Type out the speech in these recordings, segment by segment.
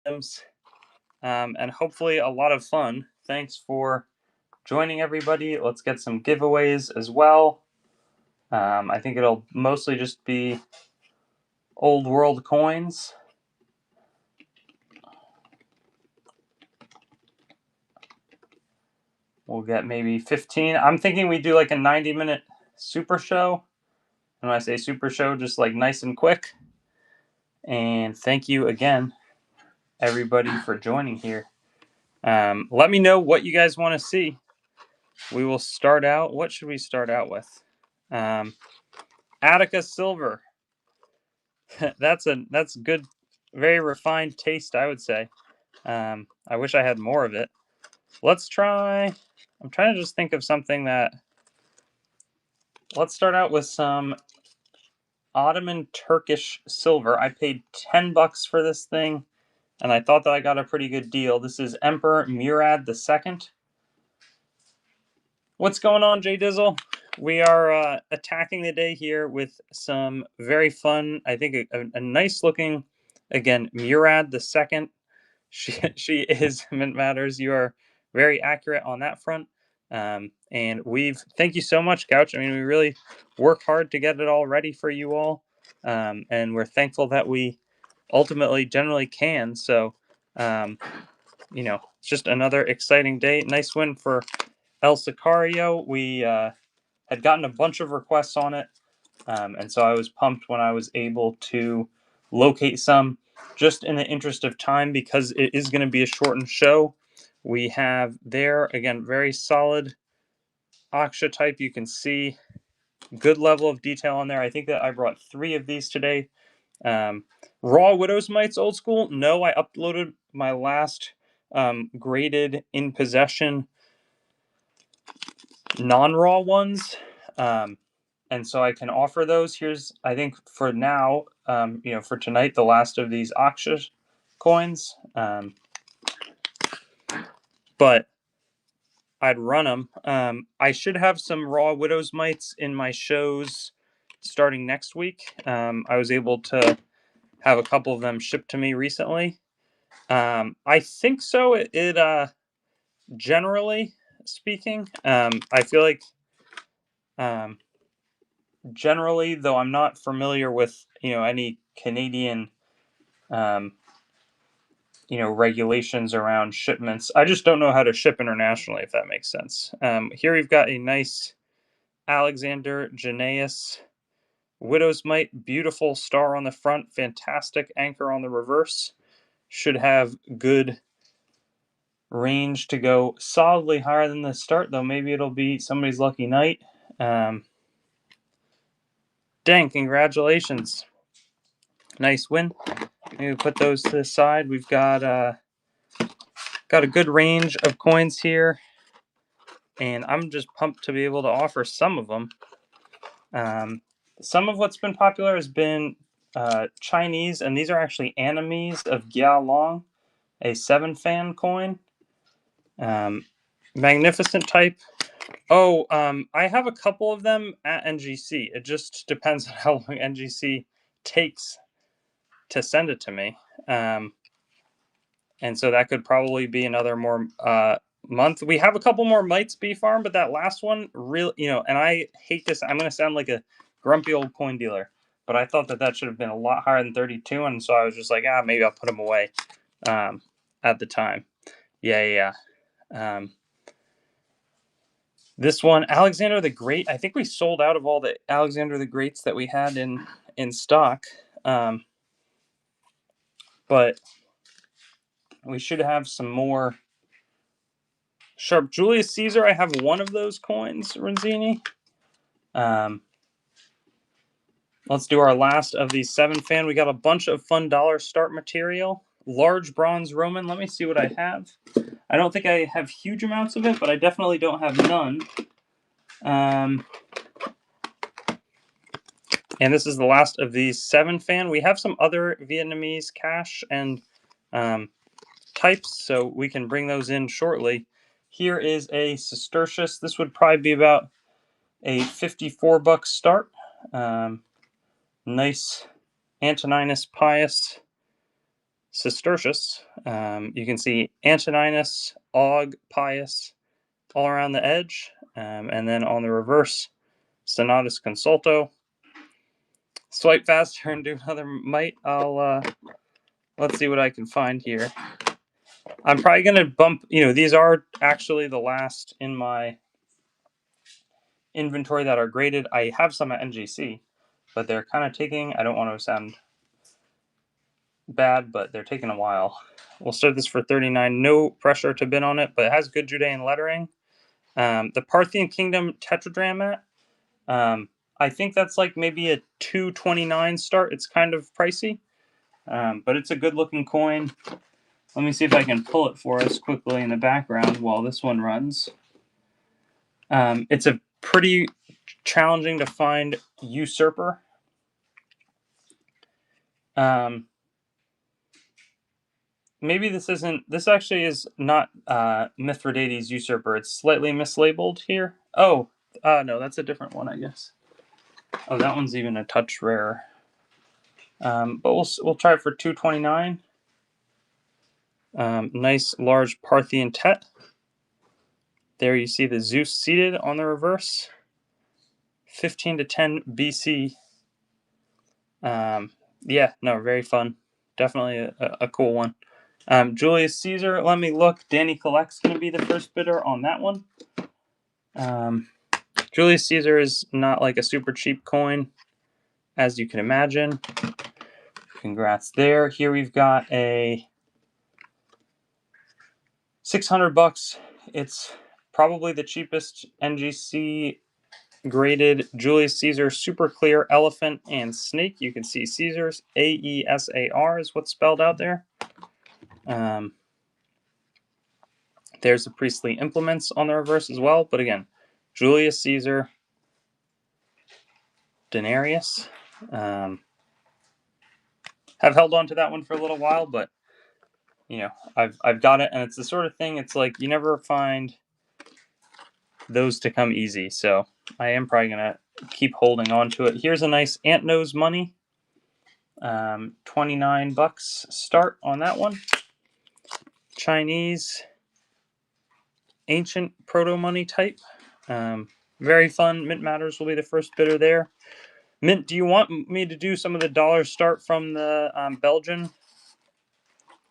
and hopefully a lot of fun. Thanks for joining, everybody. Let's get some giveaways as well. I think it'll mostly just be old world coins. We'll get maybe 15. I'm thinking we do like a 90-minute super show. And when I say super show, just like nice and quick. And thank you again, everybody, for joining here. Let me know what you guys want to see. We will start out. What should we start out with? Attica silver. that's good, very refined taste, I would say. I wish I had more of it. Let's try. I'm trying to just think of something that. Let's start out with some Ottoman Turkish silver. I paid $10 for this thing, and I thought that I got a pretty good deal. This is Emperor Murad II. What's going on, Jay Dizzle? We are attacking the day here with some very fun, I think a nice looking, again, Murad II. She is Mint Matters. You are very accurate on that front. And thank you so much, Couch. I mean, we really work hard to get it all ready for you all. And we're thankful that we ultimately generally can. So, it's just another exciting day. Nice win for El Sicario. We had gotten a bunch of requests on it. And so I was pumped when I was able to locate some. Just in the interest of time, because it is going to be a shortened show, we have there, again, very solid Aksha type. You can see good level of detail on there. I think that I brought 3 of these today. Raw Widow's Mites old school. No, I uploaded my last graded in possession non-raw ones. And so I can offer those. Here's, I think for now, for tonight, the last of these Aksha coins. But I'd run them. I should have some raw Widow's Mites in my shows starting next week. I was able to have a couple of them shipped to me recently. I think so. It generally speaking, I feel like generally, though I'm not familiar with any Canadian regulations around shipments. I just don't know how to ship internationally, if that makes sense. Here we've got a nice Alexander Janaeus Widow's Mite, beautiful star on the front, fantastic anchor on the reverse. Should have good range to go solidly higher than the start, though maybe it'll be somebody's lucky night. Dang, congratulations. Nice win. Maybe put those to the side. We've got a good range of coins here, and I'm just pumped to be able to offer some of them. Some of what's been popular has been Chinese, and these are actually animes of Gia Long, a 7-fan coin. Magnificent type. Oh, I have a couple of them at NGC. It just depends on how long NGC takes to send it to me. And so that could probably be another more month. We have a couple more mites be farm, but that last one really, and I hate this. I'm going to sound like a grumpy old coin dealer, but I thought that should have been a lot higher than 32. And so I was just like, maybe I'll put them away at the time. Yeah. This one, Alexander the Great. I think we sold out of all the Alexander the Greats that we had in stock. But we should have some more. Sharp Julius Caesar. I have one of those coins, Renzini. Let's do our last of these 7-fan. We got a bunch of fun dollar start material. Large bronze Roman. Let me see what I have. I don't think I have huge amounts of it, but I definitely don't have none. And this is the last of these 7-fan. We have some other Vietnamese cash and types, so we can bring those in shortly. Here is a Cistercius. This would probably be about a $54 start. Nice Antoninus Pius Cistercius. You can see Antoninus, Og, Pius, all around the edge. And then on the reverse, Senatus Consulto. Swipe faster and do another mite. Let's see what I can find here. I'm probably going to bump, these are actually the last in my inventory that are graded. I have some at NGC, but they're kind of taking, I don't want to sound bad, but they're taking a while. We'll start this for 39. No pressure to bid on it, but it has good Judean lettering. The Parthian Kingdom Tetradrachms. I think that's like maybe a 229 start. It's kind of pricey, but it's a good looking coin. Let me see if I can pull it for us quickly in the background while this one runs. It's a pretty challenging to find usurper. Maybe this actually is not Mithridates usurper. It's slightly mislabeled here. Oh, no, that's a different one, I guess. Oh, that one's even a touch rarer. But we'll try it for 229. Nice large Parthian Tet. There you see the Zeus seated on the reverse. 15 to 10 BC. Yeah, no, very fun. Definitely a cool one. Julius Caesar, let me look. Danny Collect's going to be the first bidder on that one. Julius Caesar is not like a super cheap coin, as you can imagine. Congrats there. Here we've got a $600. It's probably the cheapest NGC graded Julius Caesar super clear elephant and snake. You can see Caesar's AESAR is what's spelled out there. There's the priestly implements on the reverse as well. But again, Julius Caesar, denarius. Have held on to that one for a little while, but I've got it, and it's the sort of thing. It's like you never find those to come easy, so I am probably gonna keep holding on to it. Here's a nice ant nose money. $29 start on that one. Chinese ancient proto money type. Very fun. Mint Matters will be the first bidder there. Mint, do you want me to do some of the dollars start from the Belgian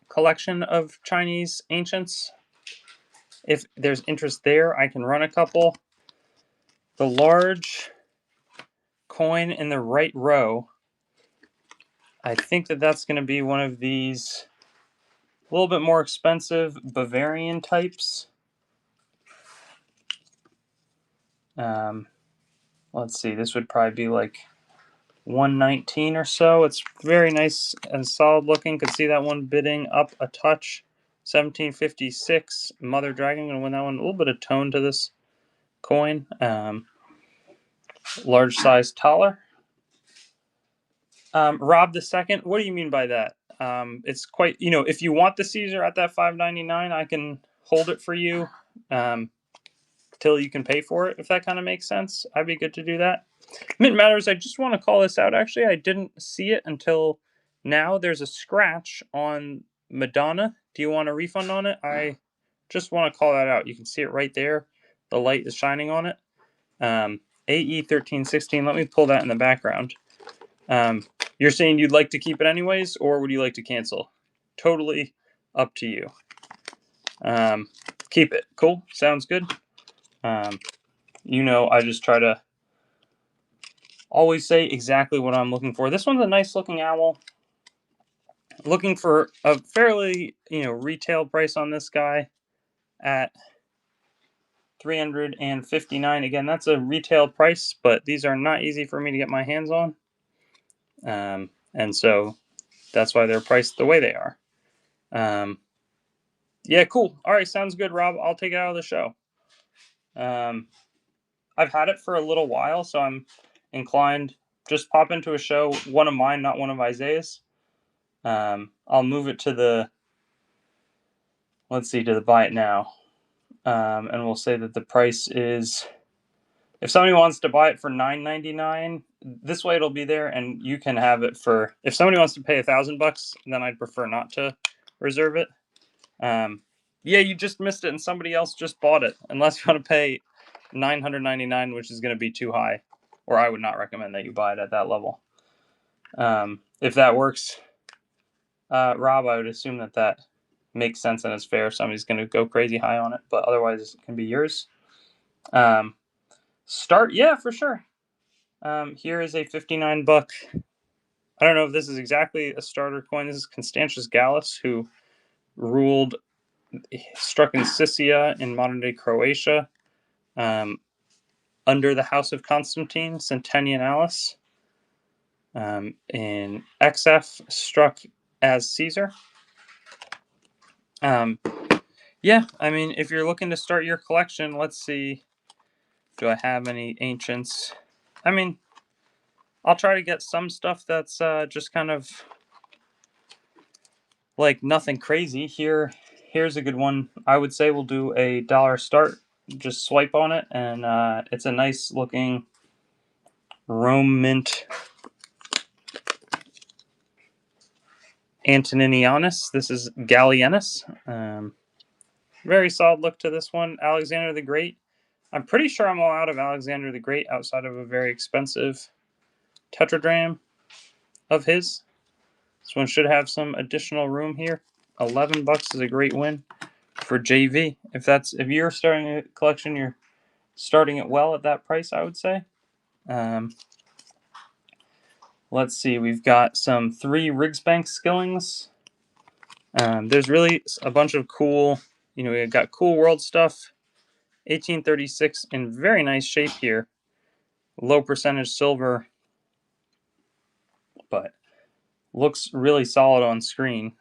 collection of Chinese ancients? If there's interest there, I can run a couple. The large coin in the right row, I think that's going to be one of these a little bit more expensive Bavarian types. Let's see, this would probably be like 119 or so. It's very nice and solid looking. Could see that one bidding up a touch. 1756 Mother Dragon, gonna win that one. A little bit of tone to this coin. Large size taller. Rob the second. What do you mean by that? It's quite, if you want the Caesar at that $5.99, I can hold it for you till you can pay for it, if that kind of makes sense. I'd be good to do that. Mint Matters, I just want to call this out. Actually, I didn't see it until now. There's a scratch on Madonna. Do you want a refund on it? I just want to call that out. You can see it right there. The light is shining on it. AE1316. Let me pull that in the background. You're saying you'd like to keep it anyways, or would you like to cancel? Totally up to you. Keep it. Cool. Sounds good. I just try to always say exactly what I'm looking for. This one's a nice looking owl. Looking for a fairly, retail price on this guy at $359. Again, that's a retail price, but these are not easy for me to get my hands on. And so that's why they're priced the way they are. Yeah, cool. All right, sounds good, Rob. I'll take it out of the show. I've had it for a little while, so I'm inclined just pop into a show, one of mine, not one of Isaiah's. I'll move it to the buy it now. And we'll say that the price is if somebody wants to buy it for $9.99, this way it'll be there, and you can have it for. If somebody wants to pay $1,000, then I'd prefer not to reserve it. Yeah, you just missed it, and somebody else just bought it. Unless you want to pay $999, which is going to be too high, or I would not recommend that you buy it at that level. If that works, Rob, I would assume that makes sense and is fair. Somebody's going to go crazy high on it, but otherwise it can be yours. Start, yeah, for sure. Here is a $59. I don't know if this is exactly a starter coin. This is Constantius Gallus, who struck in Sicily in modern-day Croatia, under the House of Constantine, Centennialis. In XF, struck as Caesar. Yeah, I mean, if you're looking to start your collection, let's see. Do I have any ancients? I mean, I'll try to get some stuff that's just kind of like nothing crazy. Here's a good one. I would say we'll do a dollar start. Just swipe on it, and it's a nice looking Rome mint Antoninianus. This is Gallienus. Very solid look to this one. Alexander the Great. I'm pretty sure I'm all out of Alexander the Great outside of a very expensive tetradrachm of his. This one should have some additional room here. $11 is a great win for JV. If you're starting a collection, you're starting it well at that price, I would say. Let's see. We've got some 3 Rigsbank Skillings. There's really a bunch of cool, we've got cool world stuff. 1836 in very nice shape here. Low percentage silver, but looks really solid on screen.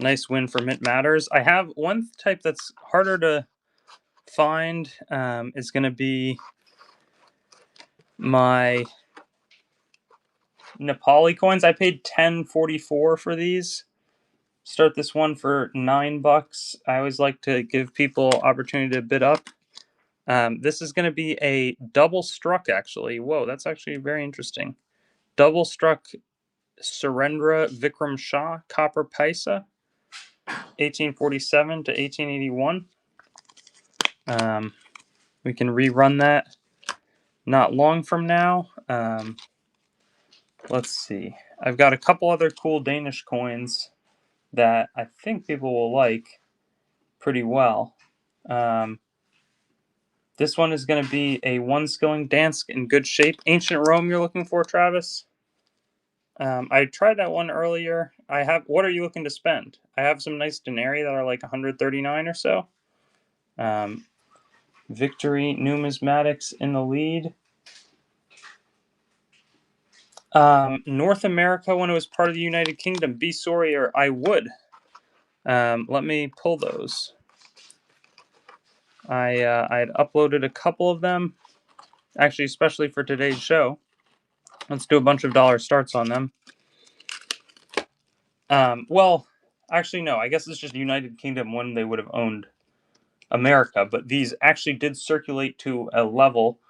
Nice win for Mint Matters. I have one type that's harder to find. Is going to be my Nepali coins. I paid $10.44 for these. Start this one for $9. I always like to give people opportunity to bid up. This is going to be a double struck, actually. Whoa, that's actually very interesting. Double struck Surendra Vikram Shah, Copper Paisa, 1847 to 1881. We can rerun that not long from now. Let's see. I've got a couple other cool Danish coins that I think people will like pretty well. This one is going to be a 1 skilling Dansk in good shape. Ancient Rome you're looking for, Travis? I tried that one earlier. What are you looking to spend? I have some nice denarii that are like 139 or so. Victory Numismatics in the lead. North America, when it was part of the United Kingdom, be sorry or I would. Let me pull those. I had uploaded a couple of them, actually, especially for today's show. Let's do a bunch of dollar starts on them. Well, actually, no. I guess it's just United Kingdom when they would have owned America, but these actually did circulate to a level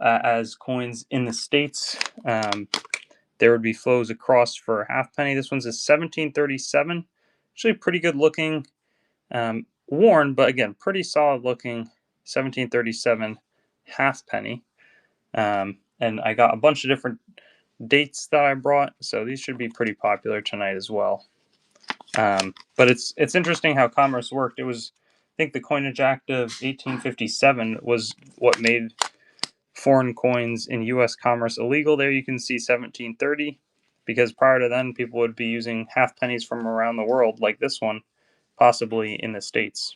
as coins in the States. There would be flows across for a halfpenny. This one's a 1737. Actually, pretty good looking. Worn, but again, pretty solid looking 1737 halfpenny. And I got a bunch of different dates that I brought, so these should be pretty popular tonight as well. But it's interesting how commerce worked. I think the Coinage Act of 1857 was what made foreign coins in U.S. commerce illegal. There you can see 1730, because prior to then, people would be using halfpennies from around the world, like this one, possibly in the States.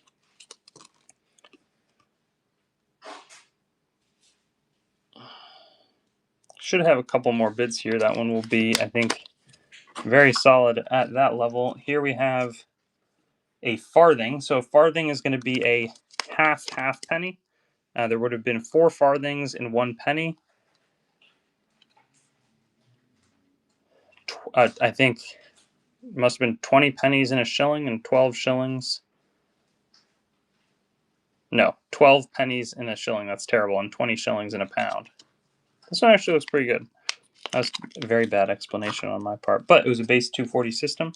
Should have a couple more bids here. That one will be, I think, very solid at that level. Here we have a farthing. So farthing is going to be a halfpenny. There would have been 4 farthings in 1 penny. I think it must have been 20 pennies in a shilling and 12 shillings. No, 12 pennies in a shilling. That's terrible. And 20 shillings in a pound. This one actually looks pretty good. That was a very bad explanation on my part. But it was a base 240 system.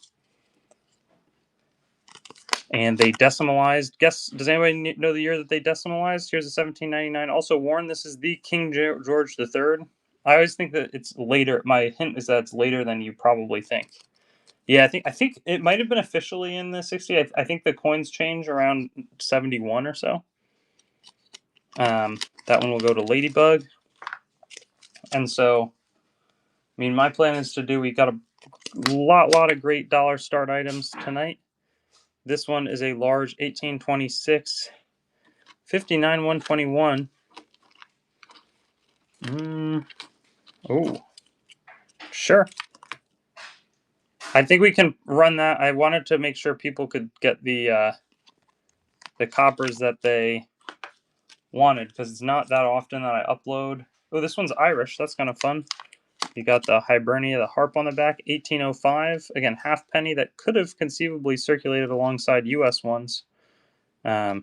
And they decimalized. Guess, does anybody know the year that they decimalized? Here's a 1799. Also, Warren, this is the King George III. I always think that it's later. My hint is that it's later than you probably think. Yeah, I think it might have been officially in the 60s. I think the coins change around 71 or so. That one will go to Ladybug. And so, I mean, my plan is to do, we got a lot of great dollar start items tonight. This one is a large 1826, 59 121. Oh, sure. I think we can run that. I wanted to make sure people could get the coppers that they wanted, because it's not that often that I upload. Oh, this one's Irish. That's kind of fun. You got the Hibernia, the harp on the back, 1805. Again, halfpenny that could have conceivably circulated alongside U.S. ones. Yeah,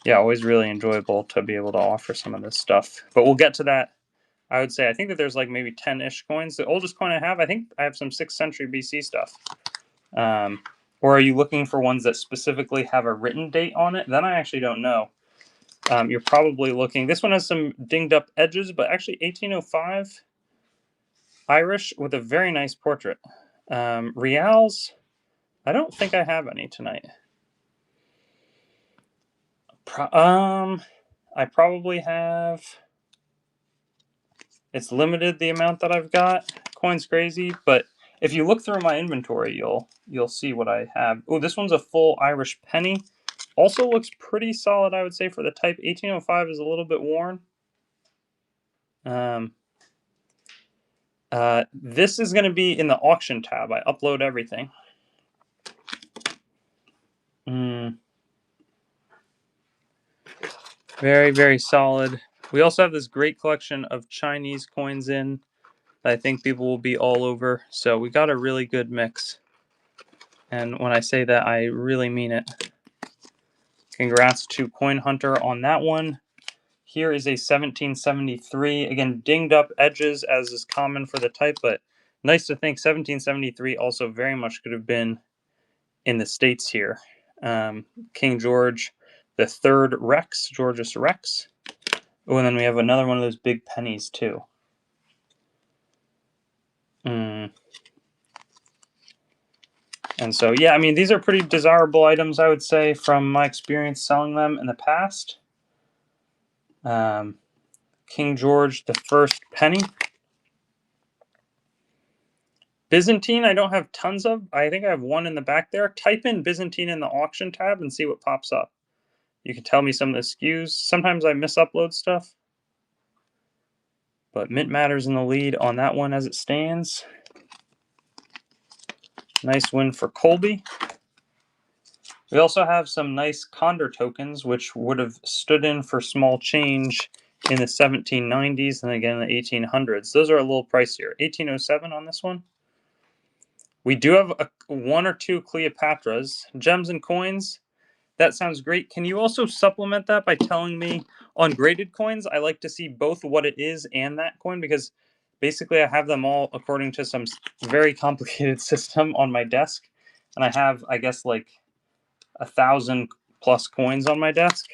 always really enjoyable to be able to offer some of this stuff. But we'll get to that. I would say, I think that there's like maybe 10-ish coins. The oldest coin I have, I think I have some 6th century BC stuff. Or are you looking for ones that specifically have a written date on it? Then I actually don't know. You're probably looking, this one has some dinged up edges, but actually 1805 Irish with a very nice portrait. Reals, I don't think I have any tonight. I probably have, it's limited the amount that I've got. Coin's crazy, but if you look through my inventory, you'll see what I have. Oh, this one's a full Irish penny. Also looks pretty solid, I would say, for the type. 1805 is a little bit worn. This is going to be in the auction tab. I upload everything. Very, very solid. We also have this great collection of Chinese coins in that I think people will be all over. So we got a really good mix. And when I say that, I really mean it. Congrats to Coin Hunter on that one. Here is a 1773. Again, dinged up edges as is common for the type, but nice to think 1773 also very much could have been in the States here. King George the Third Rex, Georgius Rex. Oh, and then we have another one of those big pennies too. And so, yeah, I mean, these are pretty desirable items, I would say, from my experience selling them in the past. King George the First penny. Byzantine, I don't have tons of. I think I have one in the back there. Type in Byzantine in the auction tab and see what pops up. You can tell me some of the SKUs. Sometimes I misupload stuff. But Mint Matter's in the lead on that one as it stands. Nice win for Colby. We also have some nice Condor tokens, which would have stood in for small change in the 1790s and again in the 1800s. Those are a little pricier. 1807 on this one. We do have one or two Cleopatras. Gems and coins, that sounds great. Can you also supplement that by telling me on graded coins, I like to see both what it is and that coin, because basically I have them all according to some very complicated system on my desk. And I have, I guess, like 1,000 plus coins on my desk.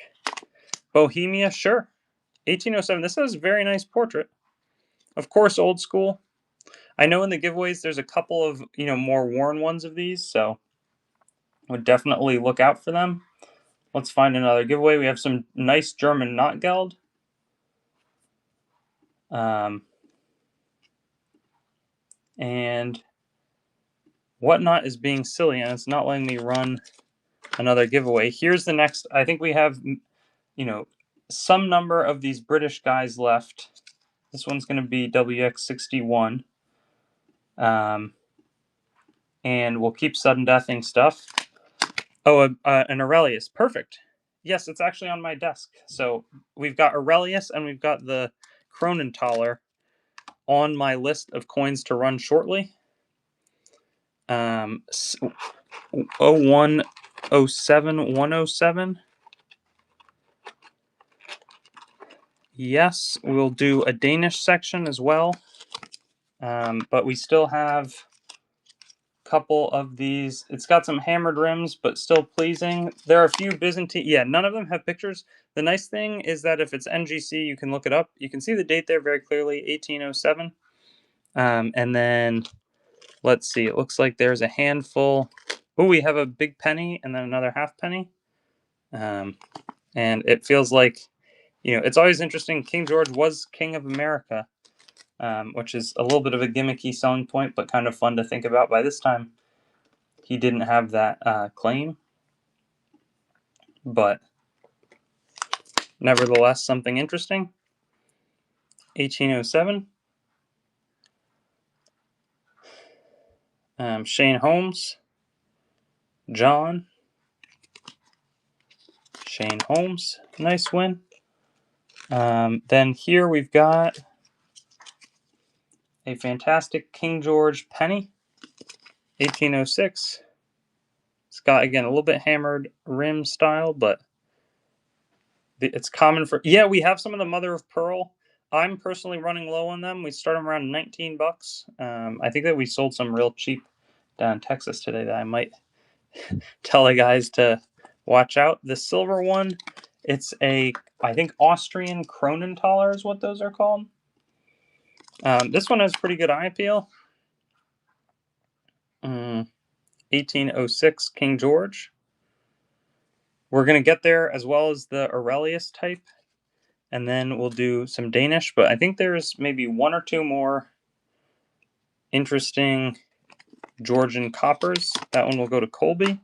Bohemia, sure. 1807. This has a very nice portrait. Of course, old school. I know in the giveaways there's a couple of more worn ones of these, so would definitely look out for them. Let's find another giveaway. We have some nice German Notgeld. And Whatnot is being silly, and it's not letting me run another giveaway. Here's the next. I think we have, some number of these British guys left. This one's going to be WX61. And we'll keep sudden deathing stuff. Oh, an Aurelius. Perfect. Yes, it's actually on my desk. So we've got Aurelius and we've got the Kronenthaler on my list of coins to run shortly. 0107 107. yes, we'll do a Danish section as well. But we still have a couple of these. It's got some hammered rims, but still pleasing. There are a few Byzantine. Yeah, none of them have pictures. The nice thing is that if it's NGC, you can look it up. You can see the date there very clearly, 1807. And then, let's see, it looks like there's a handful. Oh, we have a big penny and then another half penny. And it feels like, it's always interesting. King George was King of America, which is a little bit of a gimmicky selling point, but kind of fun to think about. By this time, he didn't have that claim, but nevertheless, something interesting. 1807. Shane Holmes. John. Shane Holmes. Nice win. Then here we've got a fantastic King George penny. 1806. It's got, again, a little bit hammered rim style, but it's common for... Yeah, we have some of the mother of pearl. I'm personally running low on them. We start them around 19 bucks. I think that we sold some real cheap down in Texas today that I might tell the guys to watch out. The silver one, it's I think Austrian Kronenthaler is what those are called. This one has pretty good eye appeal. 1806 King George. We're going to get there as well as the Aurelius type. And then we'll do some Danish. But I think there's maybe one or two more interesting Georgian coppers. That one will go to Colby.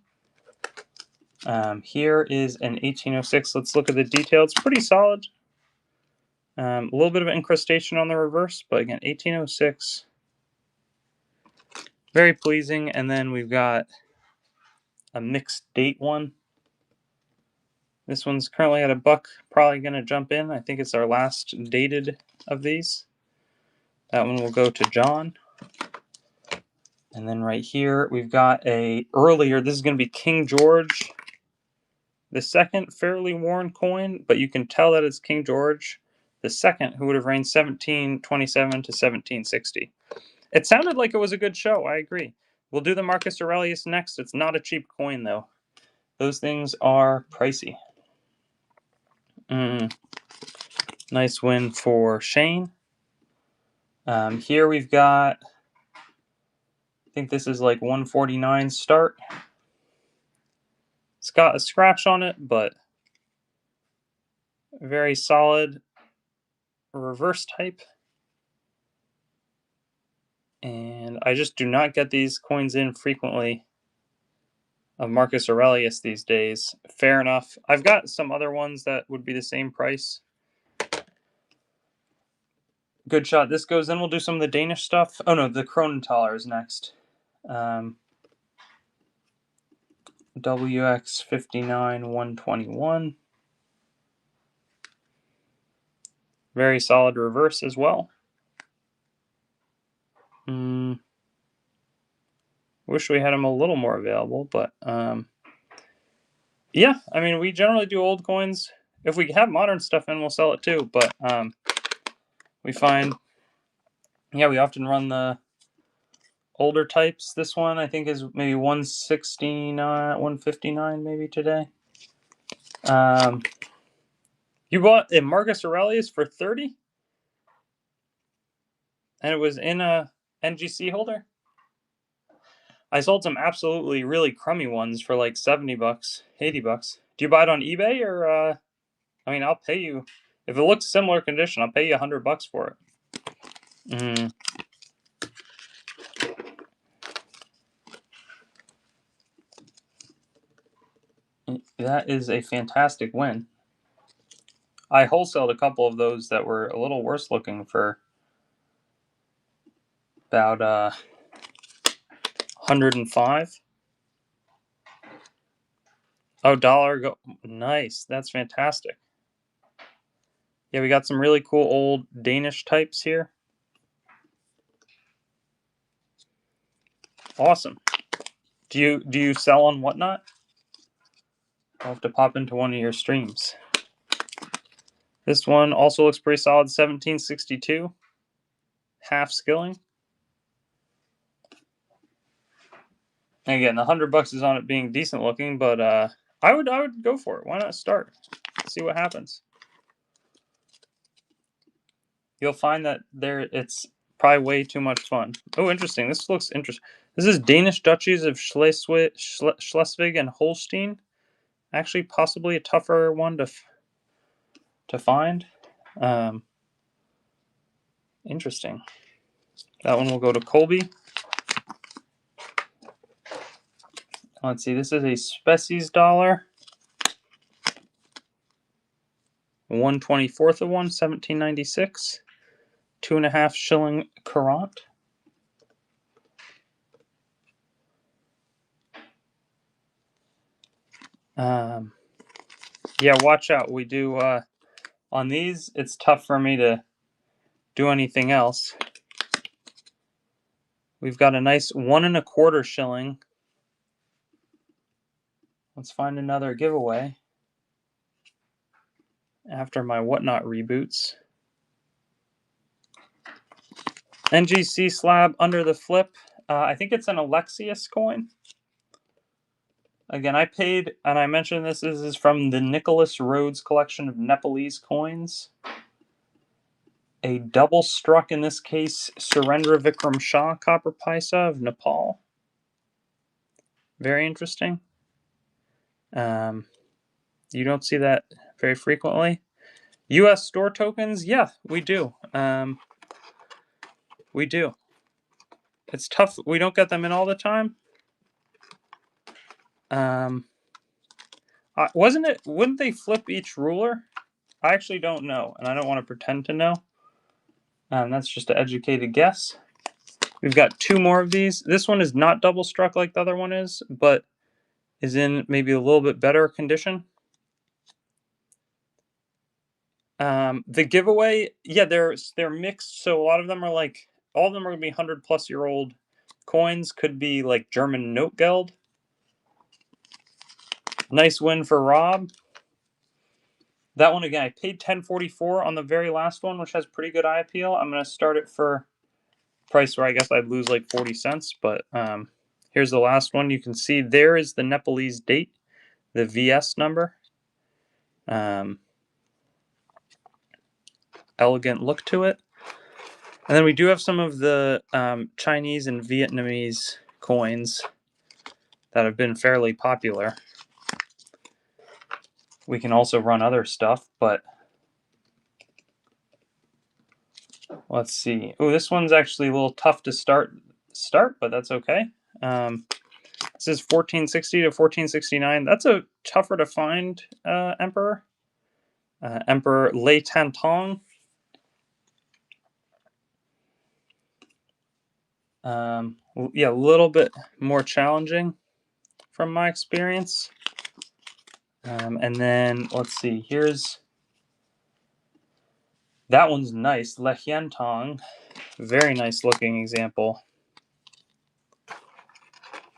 Here is an 1806. Let's look at the detail. It's pretty solid. A little bit of incrustation on the reverse. But again, 1806. Very pleasing. And then we've got a mixed date one. This one's currently at $1. Probably going to jump in. I think it's our last dated of these. That one will go to John. And then right here, we've got a earlier, this is going to be King George the second, fairly worn coin, but you can tell that it's King George the second, who would have reigned 1727 to 1760. It sounded like it was a good show. I agree. We'll do the Marcus Aurelius next. It's not a cheap coin, though. Those things are pricey. Nice win for Shane. Here we've got, I think this is like 149 start. It's got a scratch on it, but very solid reverse type. And I just do not get these coins in frequently of Marcus Aurelius these days. Fair enough. I've got some other ones that would be the same price. Good shot. This goes in. We'll do some of the Danish stuff. Oh no, the Kronenthaler is next. WX59 121. Very solid reverse as well. Wish we had them a little more available, but yeah, I mean, we generally do old coins. If we have modern stuff in, we'll sell it too, but we find, yeah, we often run the older types. This one I think is maybe 169, 159 maybe today. You bought a Marcus Aurelius for 30? And it was in a NGC holder? I sold some absolutely really crummy ones for like 70 bucks, 80 bucks. Do you buy it on eBay or, I mean, I'll pay you. If it looks similar condition, I'll pay you 100 bucks for it. That is a fantastic win. I wholesaled a couple of those that were a little worse looking for about 105. Oh, dollar go. Nice. That's fantastic. Yeah, we got some really cool old Danish types here. Awesome. Do you sell on Whatnot? I'll have to pop into one of your streams. This one also looks pretty solid, 1762, half skilling. And again, the $100 is on it being decent looking, but I would go for it. Why not start? See what happens. You'll find that it's probably way too much fun. Oh, interesting. This looks interesting. This is Danish duchies of Schleswig and Holstein. Actually, possibly a tougher one to find. Interesting. That one will go to Colby. Let's see. This is a species dollar. 1/24 of one, 1796. 2.5 shilling current. Yeah, watch out. We do on these. It's tough for me to do anything else. We've got a nice 1.25 shilling. Let's find another giveaway after my whatnot reboots. NGC slab under the flip. I think it's an Alexius coin. Again, I paid, and I mentioned this is from the Nicholas Rhodes collection of Nepalese coins. A double struck, in this case, Surendra Vikram Shah copper paisa of Nepal. Very interesting. You don't see that very frequently. U.S. store tokens, yeah, we do. We do. It's tough. We don't get them in all the time. Wouldn't they flip each ruler? I actually don't know, and I don't want to pretend to know. That's just an educated guess. We've got 2 more of these. This one is not double struck like the other one is, but is in maybe a little bit better condition. The giveaway, yeah, they're mixed, so a lot of them are like, all of them are going to be 100-plus-year-old coins. Could be like German note geld. Nice win for Rob. That one, again, I paid $10.44 on the very last one, which has pretty good eye appeal. I'm going to start it for price where I guess I'd lose like 40 cents, but here's the last one. You can see there is the Nepalese date, the VS number. Elegant look to it. And then we do have some of the Chinese and Vietnamese coins that have been fairly popular. We can also run other stuff, but let's see. Oh, this one's actually a little tough to start, but that's okay. This is 1460 to 1469. That's a tougher to find emperor. Emperor Lei Tantong. Yeah, a little bit more challenging from my experience. And then let's see. Here's that one's nice. Le Hien Tong. Very nice looking example.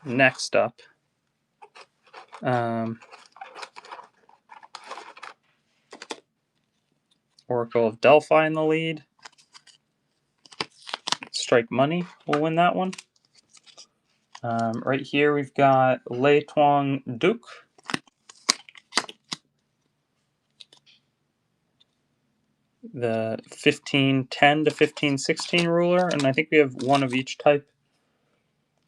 Next up. Oracle of Delphi in the lead. Strike Money will win that one. Right here we've got Lei Tuong Duc. The 1510 to 1516 ruler, and I think we have one of each type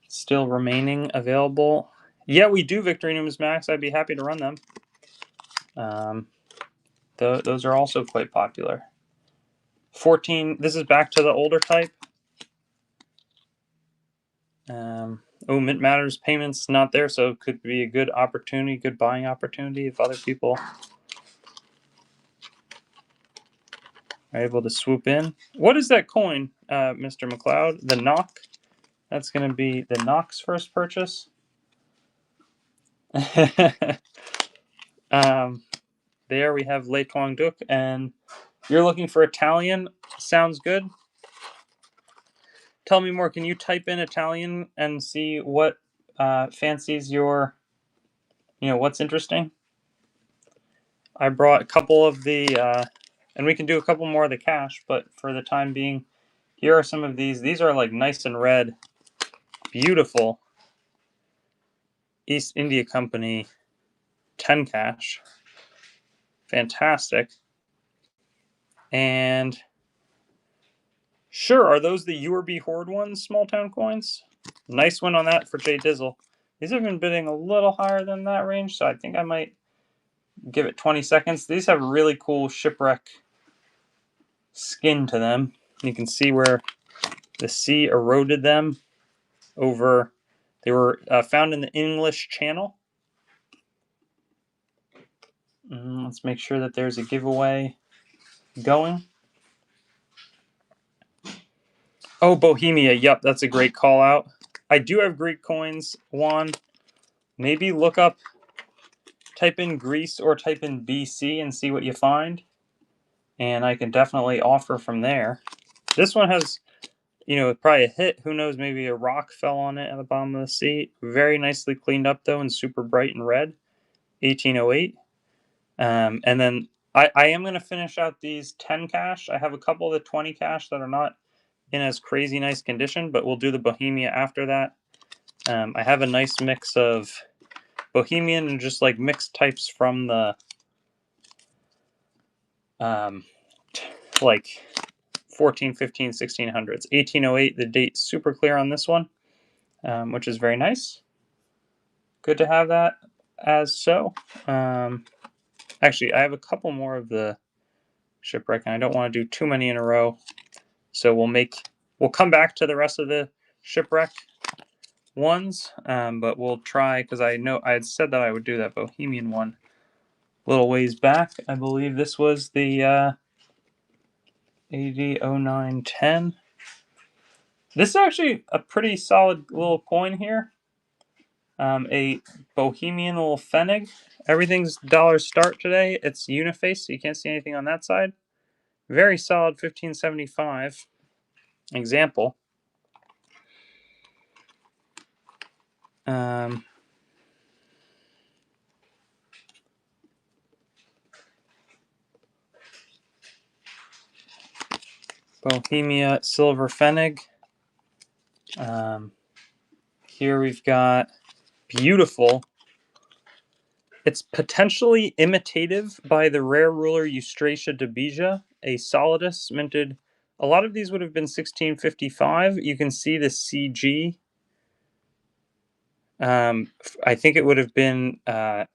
still remaining available. Yeah, we do Victory Numismatics. I'd be happy to run them. Those are also quite popular. 14. This is back to the older type. Oh, Mint Matters payments not there, so it could be a good opportunity, good buying opportunity if other people are able to swoop in. What is that coin, Mr. McLeod? The Knock? That's going to be the Knock's first purchase. There we have Le Tuong Duc, and you're looking for Italian. Sounds good. Tell me more. Can you type in Italian and see what fancies your, what's interesting? I brought a couple of the And we can do a couple more of the cash, but for the time being, here are some of these. These are like nice and red, beautiful East India Company 10 cash. Fantastic. And sure, are those the URB Hoard ones, small town coins? Nice one on that for Jay Dizzle. These have been bidding a little higher than that range, so I think I might give it 20 seconds. These have really cool shipwreck skin to them. You can see where the sea eroded them over. They were found in the English Channel. Let's make sure that there's a giveaway going. Oh, Bohemia. Yep, that's a great call out. I do have Greek coins, Juan. Maybe look up, type in Greece or type in BC and see what you find. And I can definitely offer from there. This one has, probably a hit. Who knows, maybe a rock fell on it at the bottom of the sea. Very nicely cleaned up, though, and super bright and red. 1808. And then I am going to finish out these 10 cash. I have a couple of the 20 cash that are not in as crazy nice condition, but we'll do the Bohemia after that. I have a nice mix of Bohemian and just like mixed types from the like 14, 15, 1600s. 1808, the date's super clear on this one, which is very nice. Good to have that as so. Actually, I have a couple more of the Shipwreck, and I don't want to do too many in a row. So we'll come back to the rest of the Shipwreck ones, but we'll try, because I know I had said that I would do that Bohemian one a little ways back. I believe this was the AD 0910. This is actually a pretty solid little coin here. A Bohemian little Pfennig. Everything's dollar start today. It's uniface, so you can't see anything on that side. Very solid 1575 example. Bohemia Silver Pfennig. Here we've got beautiful. It's potentially imitative by the rare ruler Eustratia de Bija, a solidus minted. A lot of these would have been 1655. You can see the CG. I think it would have been, who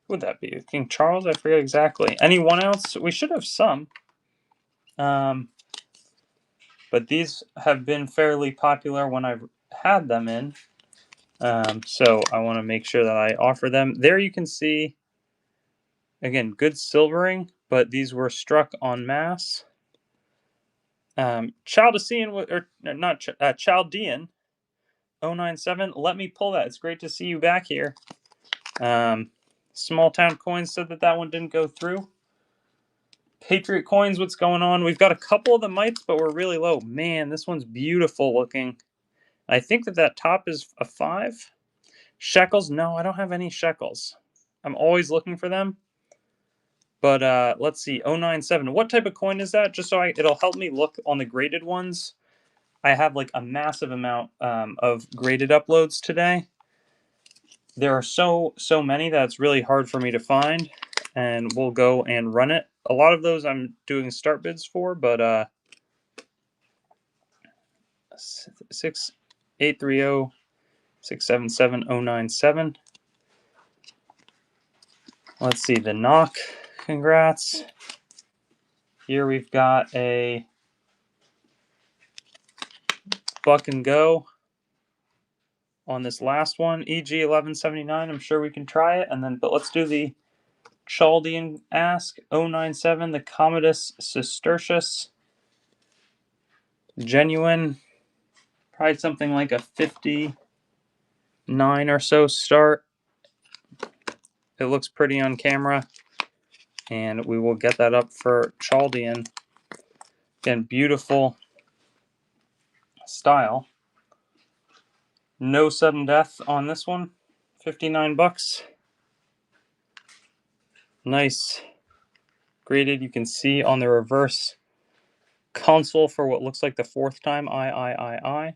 would that be? King Charles? I forget exactly. Any 1 ounce? We should have some. But these have been fairly popular when I've had them in. So I want to make sure that I offer them. There you can see, again, good silvering, but these were struck en masse. Chaldean, or not Chaldean, 097. Let me pull that. It's great to see you back here. Small Town Coins said that one didn't go through. Patriot Coins, what's going on? We've got a couple of the mites, but we're really low. Man, this one's beautiful looking. I think that top is a 5. Shekels? No, I don't have any shekels. I'm always looking for them. But let's see, 097. What type of coin is that? Just so it'll help me look on the graded ones. I have like a massive amount of graded uploads today. There are so many that it's really hard for me to find, and we'll go and run it. A lot of those I'm doing start bids for, but 6830 677 097. Let's see, the knock. Congrats. Here we've got a buck and go on this last one, EG 1179. I'm sure we can try it, but let's do the Chaldean Ask 097, the Commodus Cistercius, genuine, probably something like a 59 or so start. It looks pretty on camera, and we will get that up for Chaldean. Again, beautiful style. No sudden death on this one. 59 bucks. Nice graded. You can see on the reverse console for what looks like the fourth time I.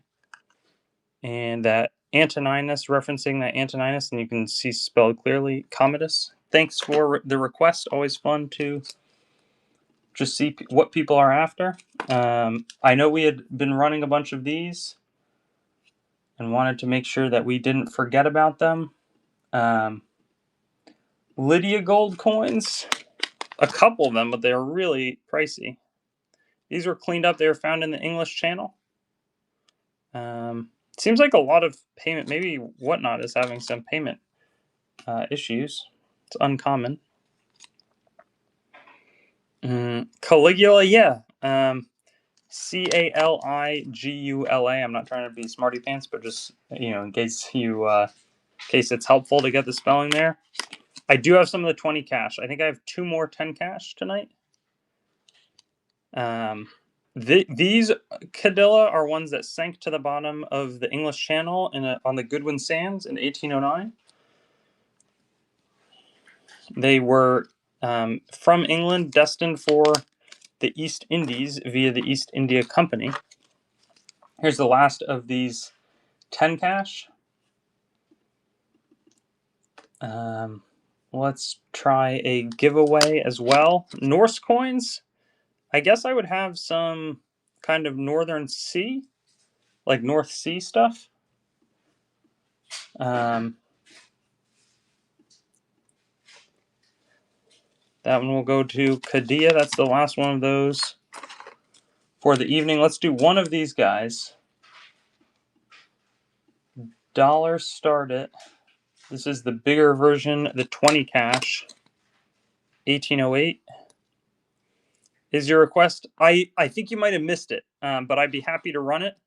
And that Antoninus, referencing that Antoninus, and you can see spelled clearly, Commodus. Thanks for the request. Always fun to just see what people are after. I know we had been running a bunch of these and wanted to make sure that we didn't forget about them. Lydia gold coins, a couple of them, but they're really pricey. These were cleaned up. They were found in the English Channel. Seems like a lot of payment, maybe Whatnot is having some payment issues. It's uncommon. Caligula, yeah. Caligula. I'm not trying to be smarty pants, but just in case in case it's helpful to get the spelling there. I do have some of the 20 cash. I think I have 2 more 10 cash tonight. These Cadilla are ones that sank to the bottom of the English Channel on the Goodwin Sands in 1809. They were from England, destined for the East Indies via the East India Company. Here's the last of these 10 cash. Let's try a giveaway as well. Norse coins. I guess I would have some kind of Northern Sea, like North Sea stuff. That one will go to Kadia. That's the last one of those for the evening. Let's do one of these guys. Dollar start it. This is the bigger version, the 20 cash. 1808. Is your request? I think you might have missed it, but I'd be happy to run it.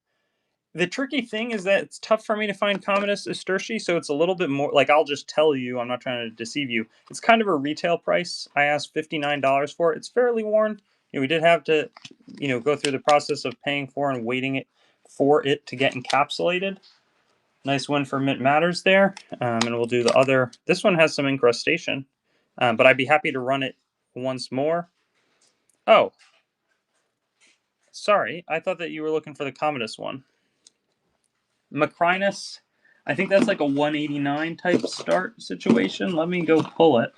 The tricky thing is that it's tough for me to find Commodus Esterci, so it's a little bit more, like I'll just tell you, I'm not trying to deceive you. It's kind of a retail price. I asked $59 for it. It's fairly worn. We did have to, go through the process of paying for and waiting for it to get encapsulated. Nice win for Mint Matters there. And we'll do the other. This one has some incrustation, but I'd be happy to run it once more. Oh, sorry. I thought that you were looking for the Commodus one. Macrinus, I think that's like a 189 type start situation. Let me go pull it.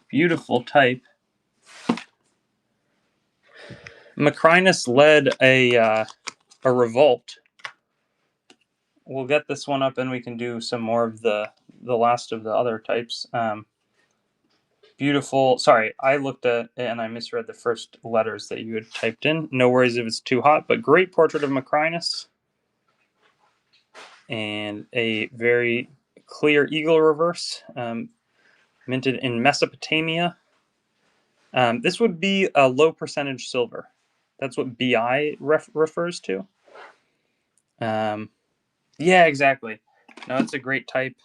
Beautiful type. Macrinus led a revolt. We'll get this one up and we can do some more of the last of the other types. Beautiful. Sorry, I looked at it and I misread the first letters that you had typed in. No worries if it's too hot, but great portrait of Macrinus. And a very clear eagle reverse, minted in Mesopotamia. This would be a low percentage silver. That's what BI refers to. Yeah, exactly. No, it's a great type.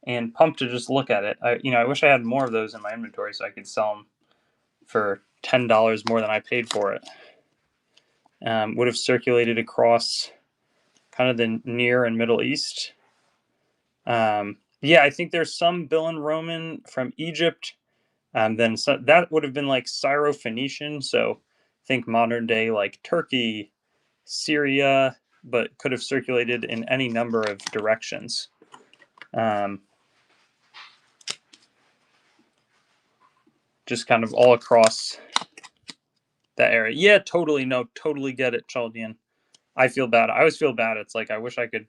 And pumped to just look at it. I wish I had more of those in my inventory so I could sell them for $10 more than I paid for it. Would have circulated across kind of the Near and Middle East. Yeah, I think there's some Bill Roman from Egypt. Then that would have been like Syro-Phoenician, so think modern day like Turkey, Syria, but could have circulated in any number of directions. Just kind of all across that area. Yeah, totally. No, totally get it, Chaldean. I feel bad. I always feel bad. It's like I wish I could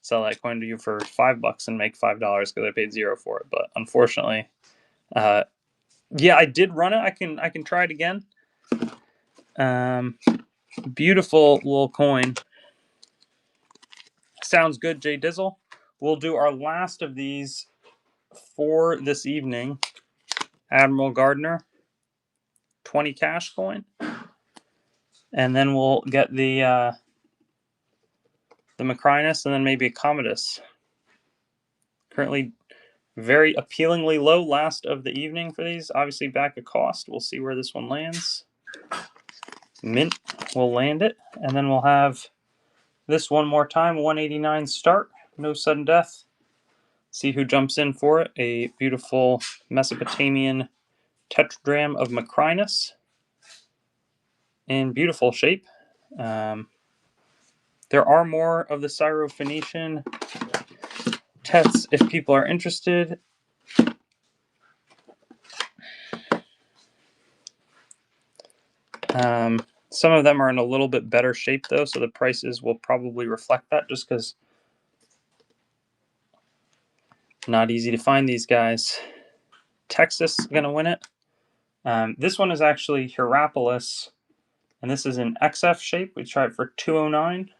sell that coin to you for $5 and make $5 because I paid $0 for it. But unfortunately, yeah, I did run it. I can try it again. Beautiful little coin. Sounds good, Jay Dizzle. We'll do our last of these for this evening. Admiral Gardner, 20 cash coin. And then we'll get the Macrinus and then maybe a Commodus. Currently very appealingly low, last of the evening for these. Obviously back at cost. We'll see where this one lands. Mint will land it. And then we'll have this one more time, 189 start. No sudden death. See who jumps in for it. A beautiful Mesopotamian tetradrachm of Macrinus in beautiful shape. There are more of the Syro-Phoenician tets if people are interested. Some of them are in a little bit better shape though, so the prices will probably reflect that, just because not easy to find these guys. Texas is going to win it. This one is actually Hierapolis, and this is in XF shape. We tried for 209.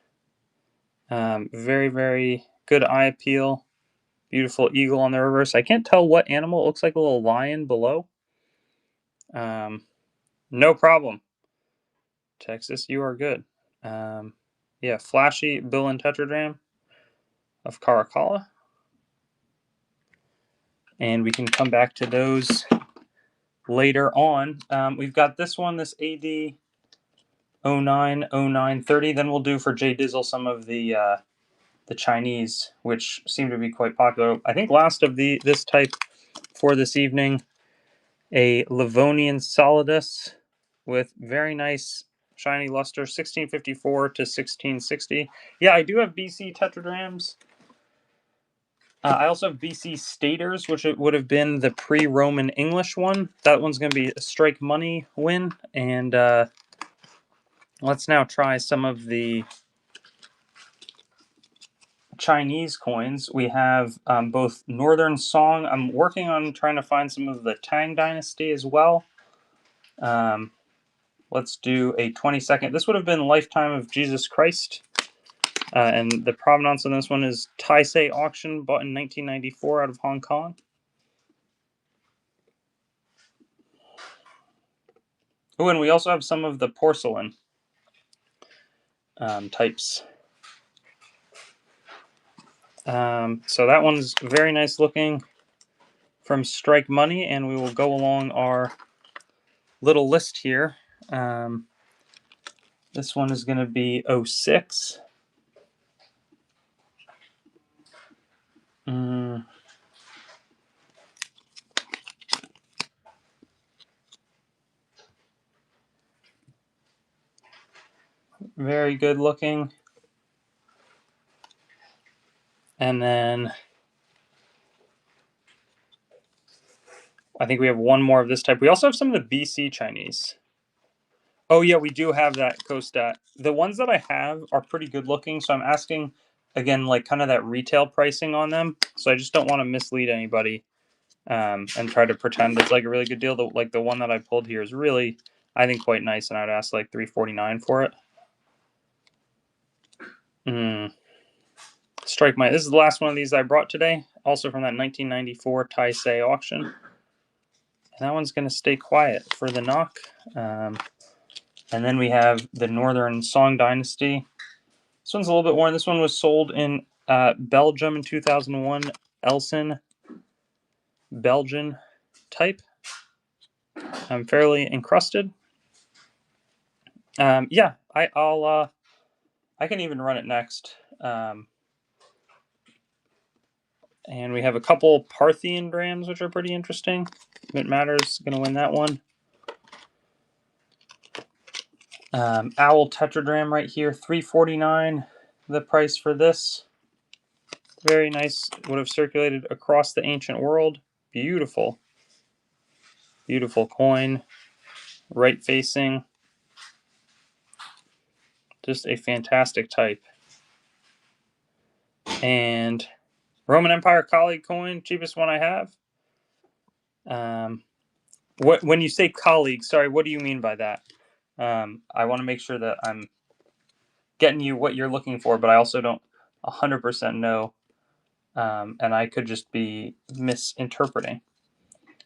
Very, very good eye appeal. Beautiful eagle on the reverse. I can't tell what animal. It looks like a little lion below. No problem. Texas, you are good. Yeah, flashy bill and tetradrachm of Caracalla. And we can come back to those later on. We've got this one, this AD 09, 09, 30. Then we'll do for Jay Dizzle some of the Chinese, which seem to be quite popular. I think last of this type for this evening, a Livonian solidus with very nice shiny luster, 1654 to 1660. Yeah, I do have BC tetradrachms. I also have BC staters, which it would have been the pre-Roman English one. That one's going to be a strike money win. And let's now try some of the Chinese coins. We have both Northern Song. I'm working on trying to find some of the Tang Dynasty as well. Let's do a 20-second. This would have been Lifetime of Jesus Christ. And the provenance on this one is Taisei auction, bought in 1994 out of Hong Kong. Oh, and we also have some of the porcelain types. So that one's very nice looking from Strike Money, and we will go along our little list here. This one is going to be 06. Very good looking. And then I think we have one more of this type. We also have some of the BC Chinese. Oh yeah, we do have that Kostat. The ones that I have are pretty good looking, so I'm asking, again, like kind of that retail pricing on them. So I just don't want to mislead anybody and try to pretend it's like a really good deal. Like the one that I pulled here is really, I think, quite nice, and I'd ask like $349 for it. Strike my. This is the last one of these I brought today, also from that 1994 Taisei auction. And that one's going to stay quiet for the knock. And then we have the Northern Song Dynasty. This one's a little bit worn. This one was sold in Belgium in 2001. Elson, Belgian type. Fairly encrusted. Yeah, I can even run it next. And we have a couple Parthian drams, which are pretty interesting. Mint Matter's going to win that one. Owl Tetradrachm right here, $349. The price for this. Very nice. Would have circulated across the ancient world. Beautiful. Beautiful coin. Right facing. Just a fantastic type. And Roman Empire colleague coin, cheapest one I have. When you say colleague, sorry, what do you mean by that? I want to make sure that I'm getting you what you're looking for, but I also don't 100% know, and I could just be misinterpreting.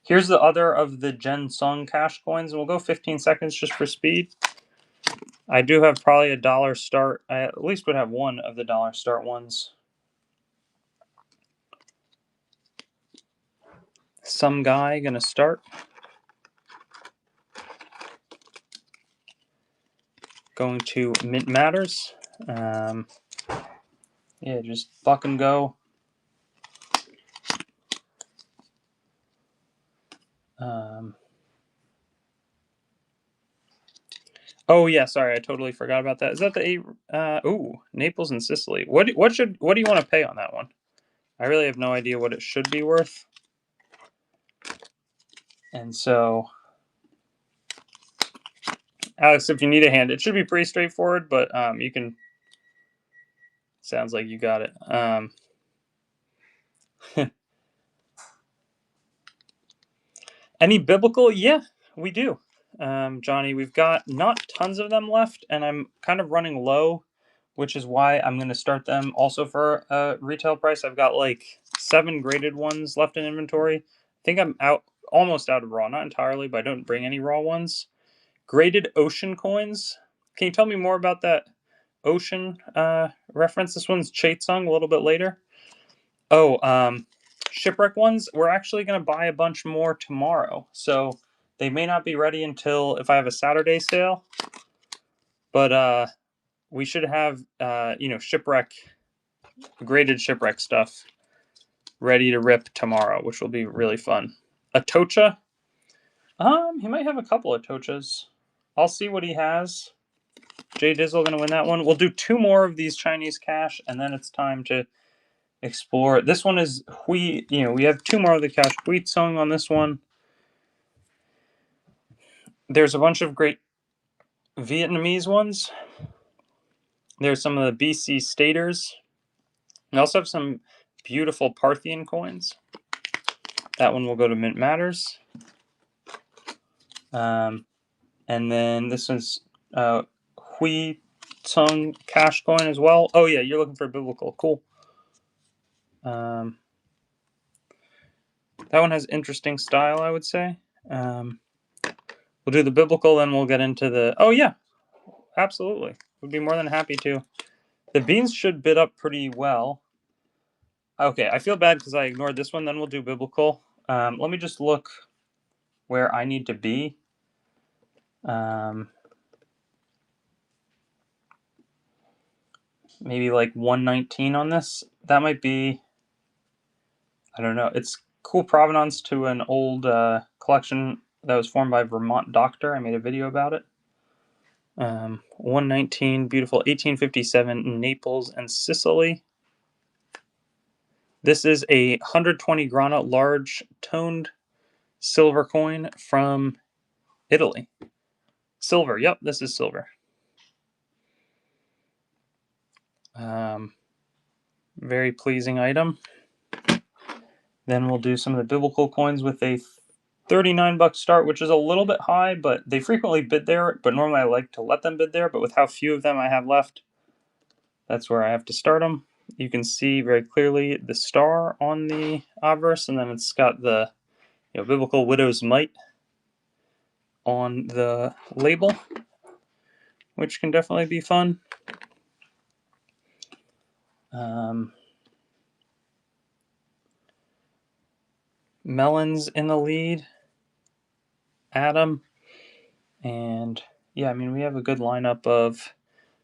Here's the other of the Gen Sung cash coins, and we'll go 15 seconds just for speed. I do have probably a dollar start. I at least would have one of the dollar start ones. Some guy gonna start. Going to Mint Matters. Yeah, just buck and go. Oh yeah, sorry, I totally forgot about that. Is that the eight? Ooh, Naples and Sicily. What do you want to pay on that one? I really have no idea what it should be worth. And so, Alex, if you need a hand, it should be pretty straightforward, but you can. Sounds like you got it. Any biblical? Yeah, we do. Johnny, we've got not tons of them left, and I'm kind of running low, which is why I'm going to start them also for a retail price. I've got like 7 graded ones left in inventory. I think I'm almost out of raw, not entirely, but I don't bring any raw ones. Graded ocean coins. Can you tell me more about that ocean reference? This one's Chaitsung a little bit later. Oh, shipwreck ones. We're actually going to buy a bunch more tomorrow, so they may not be ready until if I have a Saturday sale. But we should have shipwreck graded shipwreck stuff ready to rip tomorrow, which will be really fun. A tocha. He might have a couple of tochas. I'll see what he has. Jay Dizzle gonna win that one. We'll do 2 more of these Chinese cash, and then it's time to explore. This one is we have 2 more of the cash. Wheat song on this one. There's a bunch of great Vietnamese ones. There's some of the BC staters. We also have some beautiful Parthian coins. That one will go to Mint Matters. And then this one's Hui Tsung cash coin as well. Oh yeah, you're looking for biblical. Cool. That one has interesting style, I would say. We'll do the biblical, then we'll get into the... Oh yeah, absolutely. Would be more than happy to. The beans should bid up pretty well. Okay, I feel bad because I ignored this one. Then we'll do biblical. Let me just look where I need to be. Maybe like 119 on this. That might be... I don't know. It's cool provenance to an old collection that was formed by Vermont Doctor. I made a video about it. 119, beautiful 1857, Naples and Sicily. This is a 120 grana large toned silver coin from Italy. Silver, yep, this is silver. Very pleasing item. Then we'll do some of the biblical coins with a $39 start, which is a little bit high, but they frequently bid there. But normally I like to let them bid there, but with how few of them I have left, that's where I have to start them. You can see very clearly the star on the obverse, and then it's got the biblical widow's mite on the label, which can definitely be fun. Melons in the lead, Adam, and yeah, I mean, we have a good lineup of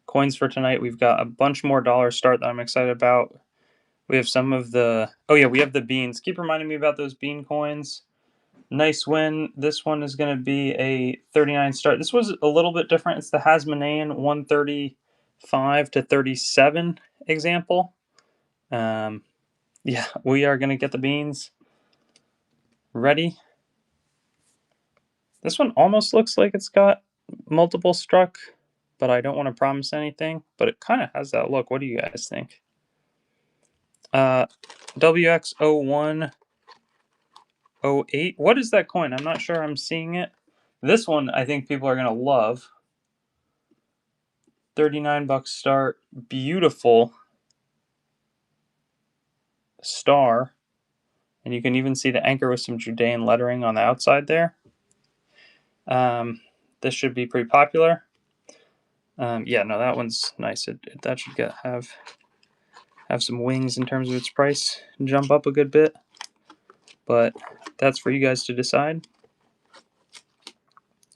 coins for tonight. We've got a bunch more dollar start that I'm excited about. We have some of the... Oh yeah, we have the beans. Keep reminding me about those bean coins. Nice win. This one is going to be a 39 start. This was a little bit different. It's the Hasmonean 135 to 37 example. Yeah, we are going to get the beans ready. This one almost looks like it's got multiple struck, but I don't want to promise anything. But it kind of has that look. What do you guys think? WX0108. What is that coin? I'm not sure I'm seeing it. This one I think people are going to love. $39 start. Beautiful star. And you can even see the anchor with some Judean lettering on the outside there. This should be pretty popular. Yeah, no, that one's nice. That should have some wings in terms of its price, jump up a good bit. But that's for you guys to decide.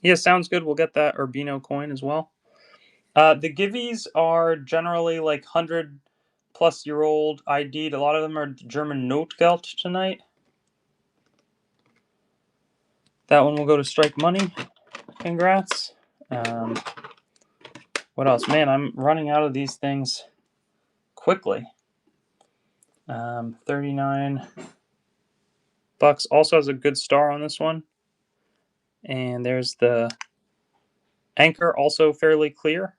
Yeah, sounds good. We'll get that Urbino coin as well. The Givvies are generally like 100-plus-year-old ID'd. A lot of them are German Notgeld tonight. That one will go to Strike Money. Congrats. What else? Man, I'm running out of these things quickly. 39 bucks. Also has a good star on this one. And there's the anchor, also fairly clear.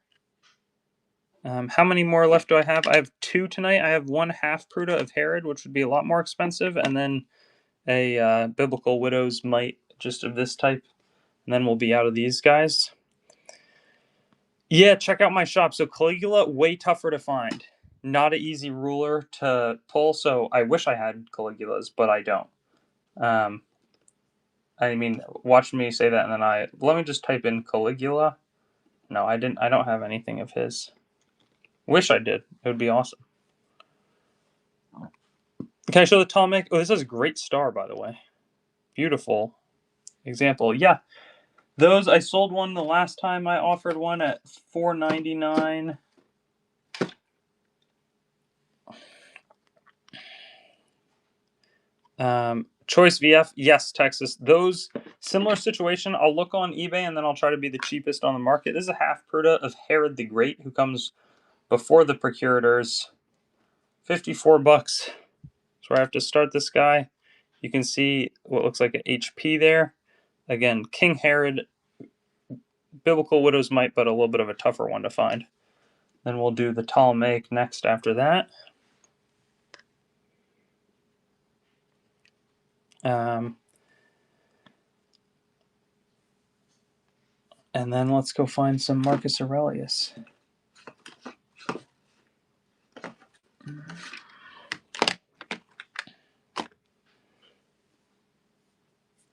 How many more left do I have? I have 2 tonight. I have 1 half Pruta of Herod, which would be a lot more expensive, and then a Biblical Widow's Mite, just of this type. And then we'll be out of these guys. Yeah, check out my shop. So Caligula, way tougher to find. Not an easy ruler to pull, so I wish I had Caligulas, but I don't. I mean, watch me say that, and then let me just type in Caligula. No, I didn't. I don't have anything of his. Wish I did. It would be awesome. Can I show the Ptolemaic? Oh, this is a great star, by the way. Beautiful example. Yeah, those I sold one the last time I offered one at $4.99. Choice VF, yes, Texas. Those similar situation. I'll look on eBay and then I'll try to be the cheapest on the market. This is a half Pruta of Herod the Great, who comes before the procurators. 54 bucks. So I have to start this guy. You can see what looks like an HP there. Again, King Herod, Biblical Widow's Mite, but a little bit of a tougher one to find. Then we'll do the Ptolemaic next after that. And then let's go find some Marcus Aurelius.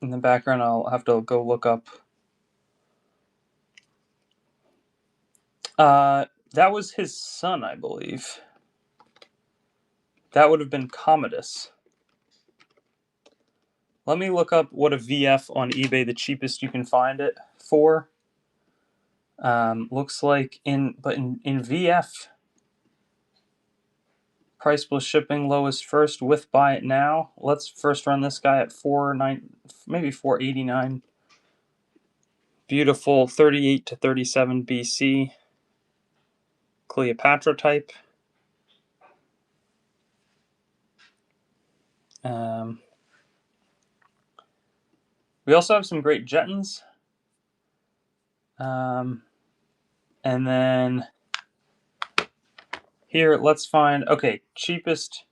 In the background, I'll have to go look up. That was his son, I believe. That would have been Commodus. Let me look up what a VF on eBay, the cheapest you can find it for. Looks like in VF, price plus shipping, lowest first with buy it now. Let's first run this guy at maybe $4.89. Beautiful 38 to 37 BC Cleopatra type. We also have some great Jettons. And then here, let's find, okay, cheapest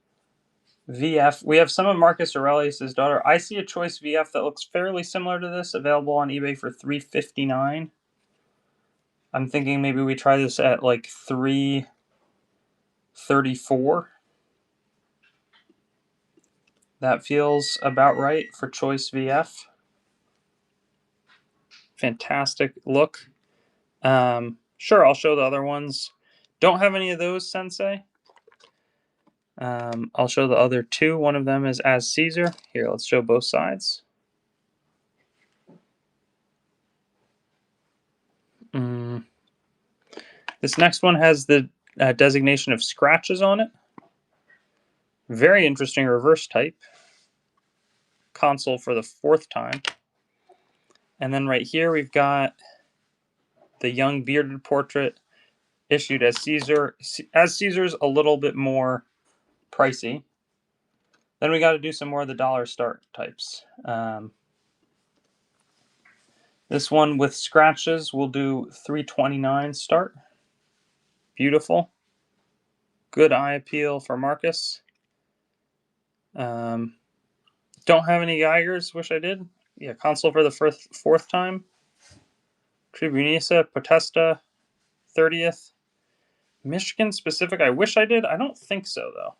VF. We have some of Marcus Aurelius' daughter. I see a choice VF that looks fairly similar to this, available on eBay for $3.59. I'm thinking maybe we try this at like $3.34. That feels about right for choice VF. Fantastic look. Sure, I'll show the other ones. Don't have any of those, Sensei. I'll show the other 2. One of them is as Caesar. Here, let's show both sides. This next one has the designation of scratches on it. Very interesting reverse type. Consul for the 4th time. And then right here we've got the young bearded portrait issued as Caesar. As Caesar's a little bit more pricey. Then we got to do some more of the dollar start types. This one with scratches, we'll do $3.29 start. Beautiful. Good eye appeal for Marcus. Don't have any Geigers. Wish I did. Yeah, Consul for the 4th time. Tribunisa, Potesta, 30th. Michigan specific, I wish I did. I don't think so, though.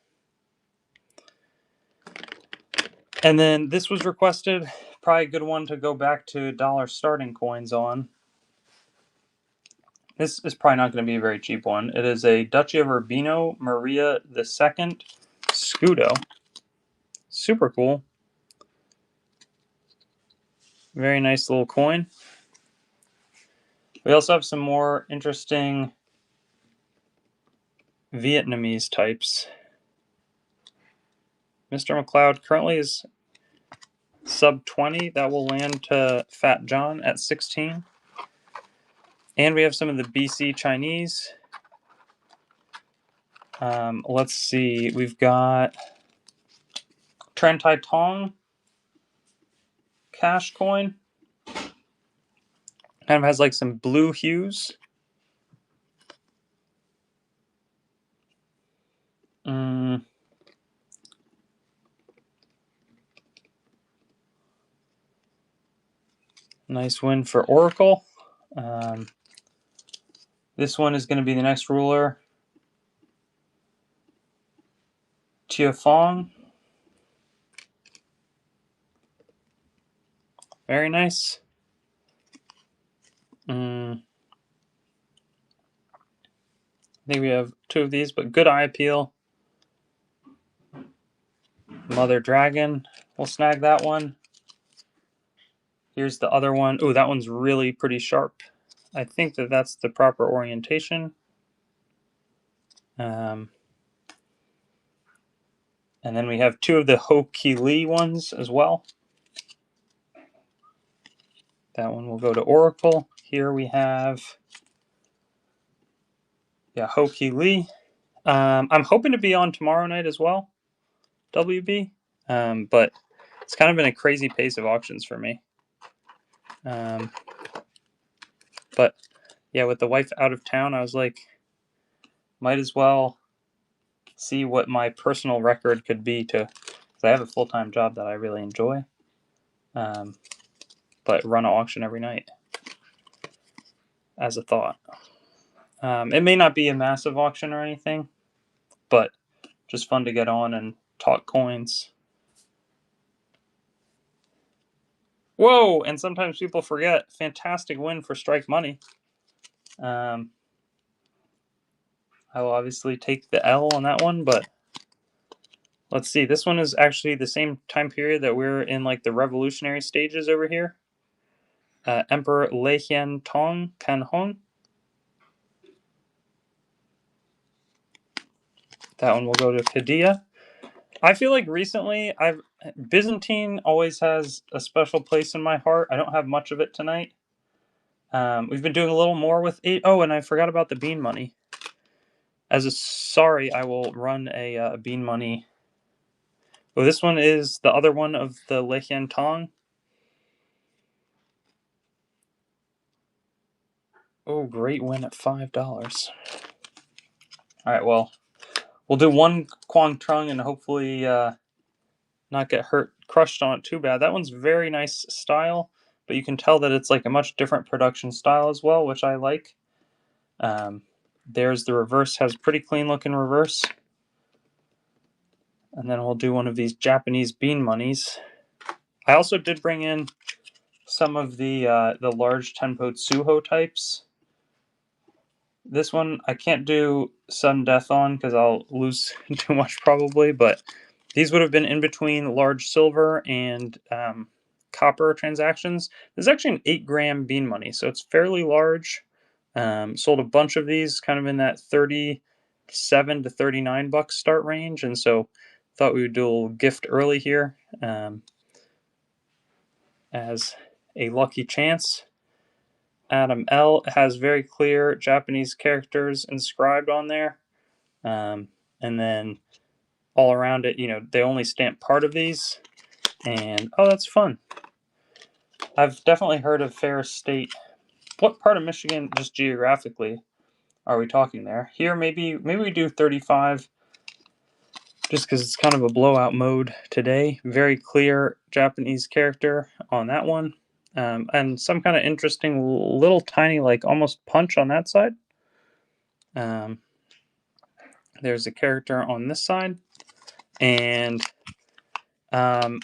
And then this was requested. Probably a good one to go back to dollar starting coins on. This is probably not going to be a very cheap one. It is a Duchy of Urbino Maria II Scudo. Super cool. Very nice little coin. We also have some more interesting Vietnamese types. Mr. McLeod currently is sub 20. That will land to Fat John at 16. And we have some of the BC Chinese. Let's see. We've got Trentai Tong cash coin. Kind of has like some blue hues. Nice win for Oracle. This one is going to be the next ruler. Chia Fong. Very nice. I think we have two of these, but good eye appeal. Mother Dragon. We'll snag that one. Here's the other one. Oh, that one's really pretty sharp. I think that that's the proper orientation. And then we have two of the Ho Ki Lee ones as well. That one will go to Oracle. Here we have, Ho Ki Lee. I'm hoping to be on tomorrow night as well, WB. But it's kind of been a crazy pace of auctions for me. But yeah, with the wife out of town, I was like, might as well see what my personal record could be because I have a full-time job that I really enjoy. But run an auction every night as a thought. It may not be a massive auction or anything, but just fun to get on and talk coins. Whoa! And sometimes people forget. Fantastic win for Strike Money. I will obviously take the L on that one, but let's see. This one is actually the same time period that we're in, like the revolutionary stages over here. Emperor Lei Hian Tong Kan Hong. That one will go to Padilla. I feel like recently Byzantine always has a special place in my heart. I don't have much of it tonight. We've been doing a little more with it. Oh, and I forgot about the bean money. As a sorry, I will run a bean money. Oh, this one is the other one of the Lei Hian Tong. Oh, great win at $5. All right, well, we'll do one Quang Trung and hopefully not get crushed on it too bad. That one's very nice style, but you can tell that it's like a much different production style as well, which I like. There's the reverse, has pretty clean looking reverse. And then we'll do one of these Japanese bean monies. I also did bring in some of the large Tenpo Tsuho types. This one I can't do sudden death on because I'll lose too much probably, but these would have been in between large silver and copper transactions. This is actually an 8-gram bean money, so it's fairly large. Sold a bunch of these kind of in that 37 to 39 bucks start range, and so thought we would do a little gift early here as a lucky chance. Adam L has very clear Japanese characters inscribed on there, and then all around it, they only stamp part of these, and oh, that's fun. I've definitely heard of Ferris State. What part of Michigan, just geographically, are we talking there? Here, maybe we do 35, just because it's kind of a blowout mode today. Very clear Japanese character on that one. And some kind of interesting little tiny, like almost punch on that side. There's a character on this side. And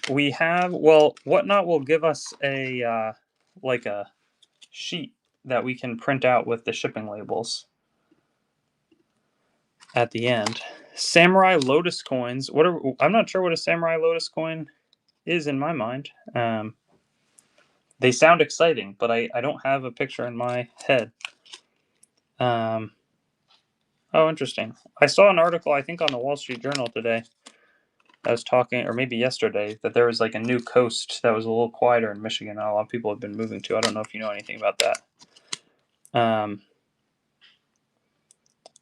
we have, well, Whatnot will give us a like a sheet that we can print out with the shipping labels at the end. Samurai Lotus coins. I'm not sure what a Samurai Lotus coin is in my mind. They sound exciting, but I don't have a picture in my head. Oh, interesting. I saw an article, I think, on the Wall Street Journal today I was talking, or maybe yesterday, that there was like a new coast that was a little quieter in Michigan. A lot of people have been moving to. I don't know if you know anything about that.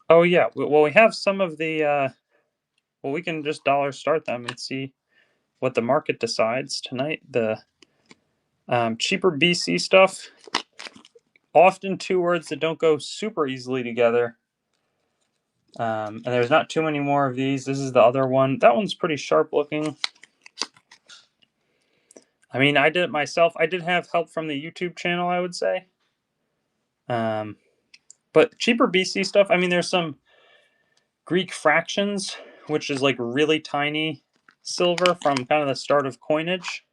Oh yeah. Well, we have some of the. Well, we can just dollar start them and see what the market decides tonight. The cheaper BC stuff. Often two words that don't go super easily together. And there's not too many more of these. This is the other one. That one's pretty sharp looking. I mean, I did it myself. I did have help from the YouTube channel, I would say. But cheaper BC stuff, I mean, there's some Greek fractions, which is like really tiny silver from kind of the start of coinage.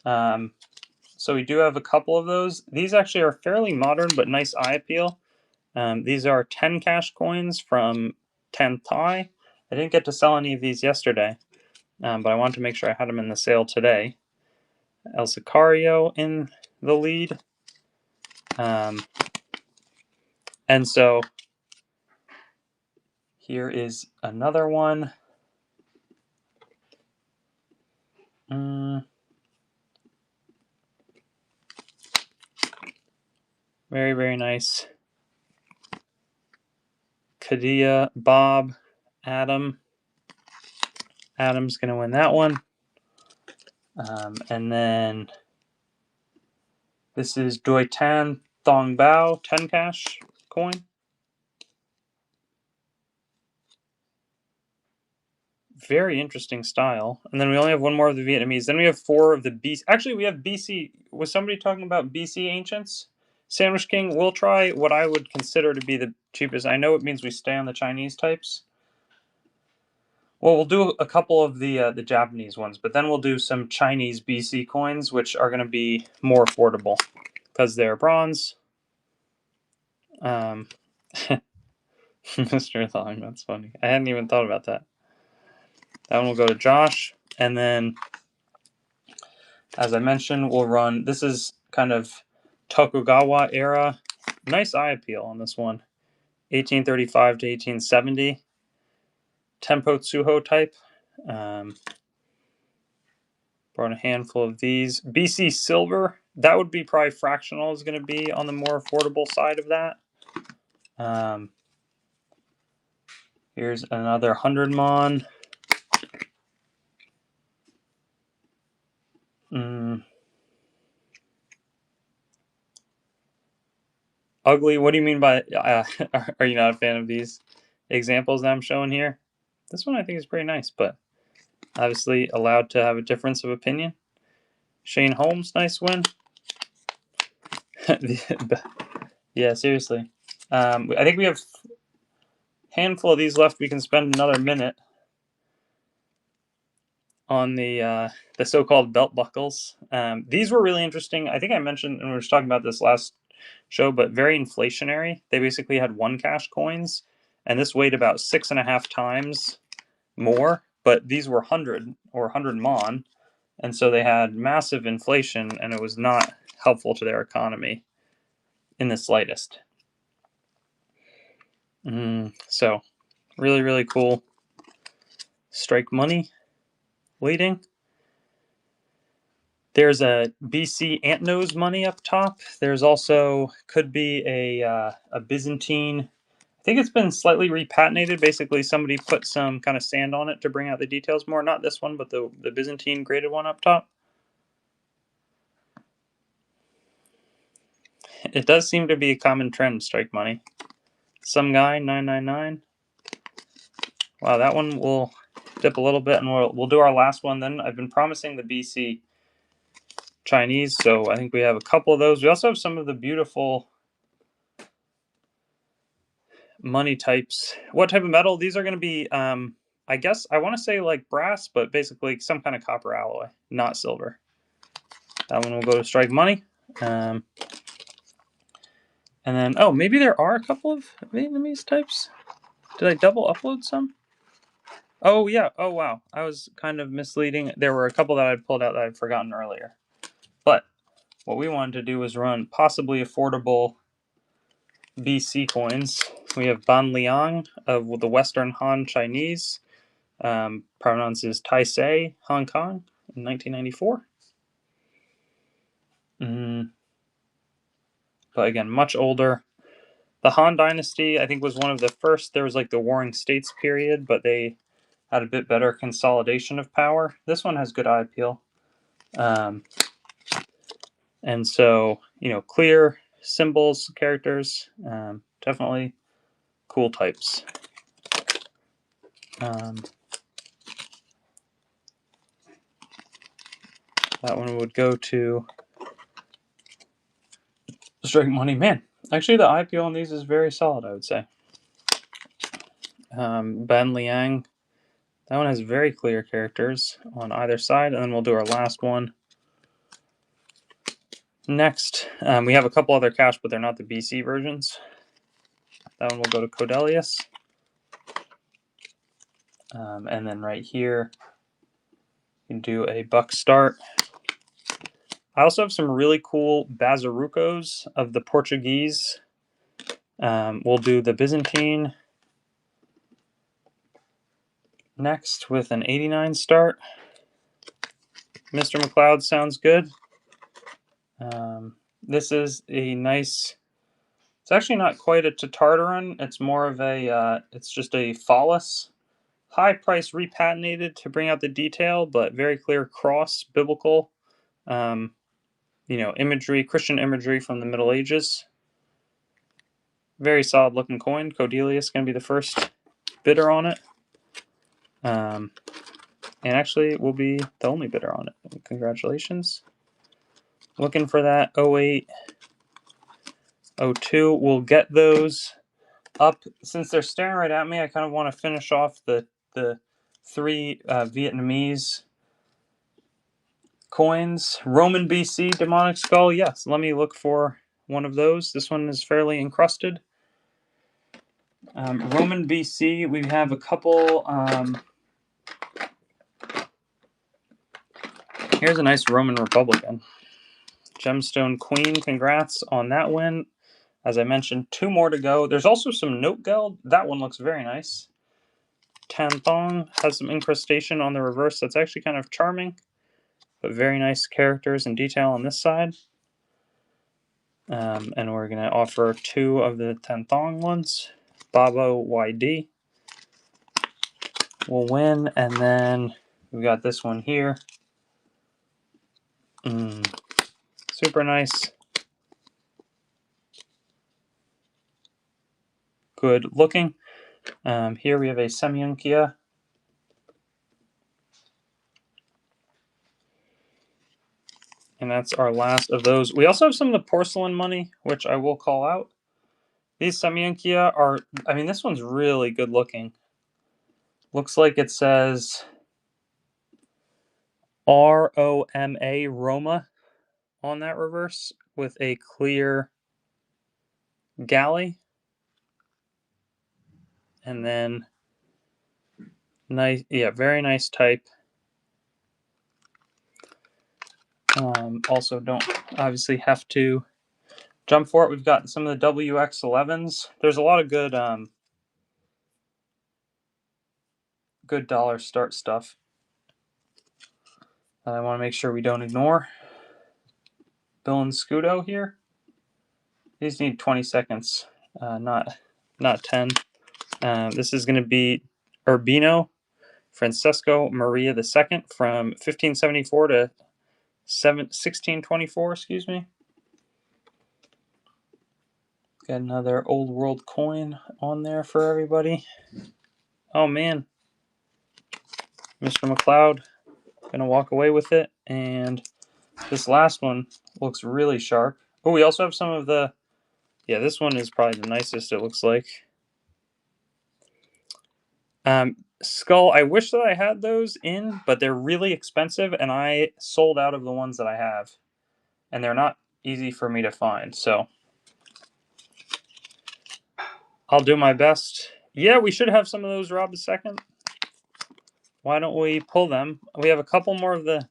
So we do have a couple of those. These actually are fairly modern, but nice eye appeal. These are 10 cash coins from 10th Thai. I didn't get to sell any of these yesterday, but I wanted to make sure I had them in the sale today. El Sicario in the lead. And so here is another one. Very, very nice. Kadia, Bob, Adam. Adam's going to win that one. And then this is Doi Tan Thong Bao 10 cash coin. Very interesting style. And then we only have one more of the Vietnamese. Then we have 4 of the BC. Actually, we have BC. Was somebody talking about BC ancients? Sandwich King, we'll try what I would consider to be the cheapest. I know it means we stay on the Chinese types. Well, we'll do a couple of the Japanese ones, but then we'll do some Chinese BC coins, which are going to be more affordable because they're bronze. Mr. Thong, that's funny. I hadn't even thought about that. That one will go to Josh. And then, as I mentioned, we'll run, this is kind of Tokugawa era. Nice eye appeal on this one. 1835 to 1870. Tempo Tsuho type. Brought a handful of these. BC silver, that would be probably fractional, is going to be on the more affordable side of that. Here's another 100 mon. Ugly, what do you mean by, are you not a fan of these examples that I'm showing here? This one I think is pretty nice, but obviously allowed to have a difference of opinion. Shane Holmes, nice win. Yeah, seriously. I think we have a handful of these left. We can spend another minute on the so-called belt buckles. These were really interesting. I think I mentioned, and we were talking about this last show, but very inflationary. They basically had 1 cash coins, and this weighed about 6.5 times more, but these were 100 or 100 mon, and so they had massive inflation, and it was not helpful to their economy in the slightest. So really, really cool. Strike money leading. There's a BC antnose money up top. There's also, could be a Byzantine. I think it's been slightly repatenated. Basically, somebody put some kind of sand on it to bring out the details more. Not this one, but the Byzantine graded one up top. It does seem to be a common trend, strike money. Some guy, 999. Wow, that one will dip a little bit, and we'll do our last one then. I've been promising the BC Chinese, so I think we have a couple of those. We also have some of the beautiful money types. What type of metal? These are going to be, I guess, I want to say like brass, but basically some kind of copper alloy, not silver. That one will go to strike money. And then, oh, maybe there are a couple of Vietnamese types. Did I double upload some? Oh, yeah. Oh, wow. I was kind of misleading. There were a couple that I pulled out that I'd forgotten earlier. But what we wanted to do was run possibly affordable BC coins. We have Ban Liang of the Western Han Chinese. Provenance is Taisei, Hong Kong, in 1994. But again, much older. The Han Dynasty, I think, was one of the first. There was like the Warring States period, but they had a bit better consolidation of power. This one has good eye appeal. And so, clear symbols, characters, definitely cool types. That one would go to Strike Money. Man, actually, the IPO on these is very solid, I would say. Ben Liang. That one has very clear characters on either side. And then we'll do our last one. Next, we have a couple other cash, but they're not the BC versions. That one will go to Codelius. And then right here, you can do a buck start. I also have some really cool Bazarucos of the Portuguese. We'll do the Byzantine next with an 89 start. Mr. McLeod sounds good. This is a nice... It's actually not quite a Tartaran. It's more of a... it's just a phallus. High price repatinated to bring out the detail, but very clear cross, biblical. Imagery, Christian imagery from the Middle Ages. Very solid looking coin. Codelius is going to be the first bidder on it. And actually will be the only bidder on it. Congratulations. Looking for that 08, 02. We'll get those up. Since they're staring right at me, I kind of want to finish off the three Vietnamese coins. Roman BC demonic skull. Yes, let me look for one of those. This one is fairly encrusted. Roman BC, we have a couple. Here's a nice Roman Republican. Gemstone Queen, congrats on that win. As I mentioned, 2 more to go. There's also some note geld. That one looks very nice. Tan Thong has some incrustation on the reverse. That's actually kind of charming, but very nice characters and detail on this side. And we're going to offer 2 of the Tan Thong ones. Babo YD will win, and then we got this one here. Super nice. Good looking. Here we have a Semyonkia. And that's our last of those. We also have some of the porcelain money, which I will call out. These Semyonkia are, this one's really good looking. Looks like it says ROMA, Roma, on that reverse with a clear galley. And then, nice, very nice type. Also don't obviously have to jump for it. We've got some of the WX11s. There's a lot of good good dollar start stuff that I want to make sure we don't ignore. Bill and Scudo here. These need 20 seconds, not 10. This is going to be Urbino Francesco Maria II from 1574 to 1624, excuse me. Got another old world coin on there for everybody. Oh man, Mr. McLeod gonna walk away with it, and this last one looks really sharp. Oh, we also have some of the, this one is probably the nicest, it looks like. Skull, I wish that I had those in, but they're really expensive, and I sold out of the ones that I have, and they're not easy for me to find, so I'll do my best. Yeah, we should have some of those, Rob, a second. Why don't we pull them? We have a couple more of the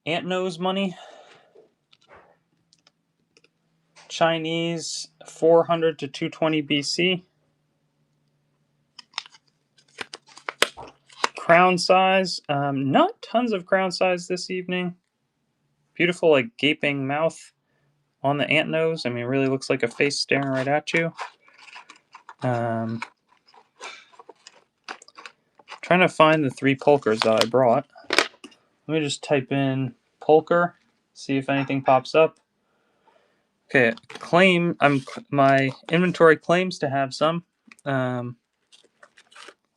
ant nose money. Chinese, 400 to 220 BC. crown size. Not tons of crown size this evening. Beautiful, like, gaping mouth on the ant nose. I mean, it really looks like a face staring right at you. Trying to find the 3 pulkers that I brought. Let me just type in pulker, see if anything pops up. Okay, my inventory claims to have some.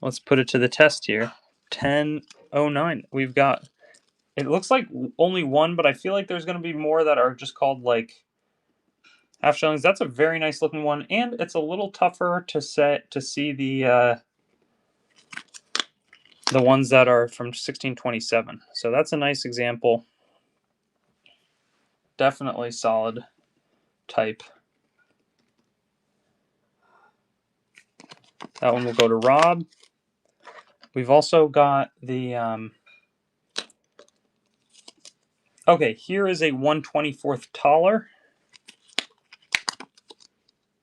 Let's put it to the test here. 1009. We've got, it looks like only one, but I feel like there's going to be more that are just called like half shillings. That's a very nice looking one, and it's a little tougher to see the ones that are from 1627. So that's a nice example. Definitely solid type. That one will go to Rob. We've also got the okay, here is a 1/24 taler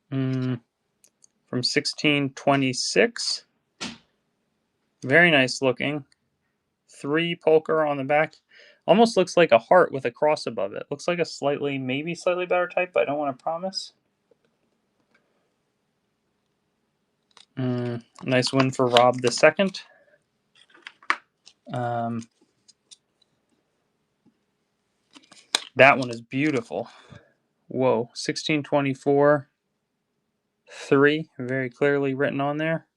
from 1626. Very nice looking. 3 pulcher on the back. Almost looks like a heart with a cross above it. Looks like a maybe slightly better type, but I don't want to promise. Nice win for Rob the second. That one is beautiful. Whoa, 1624, 3, very clearly written on there.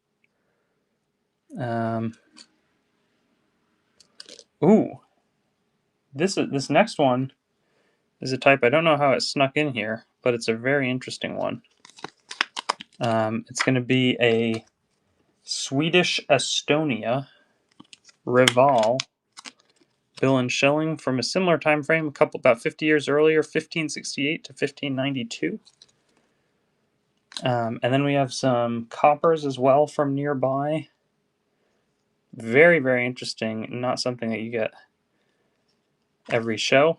Ooh, this next one is a type I don't know how it snuck in here, but it's a very interesting one. It's going to be a Swedish Estonia Rival bill and shilling from a similar time frame, about 50 years earlier, 1568 to 1592. And then we have some coppers as well from nearby. Very, very interesting. Not something that you get every show.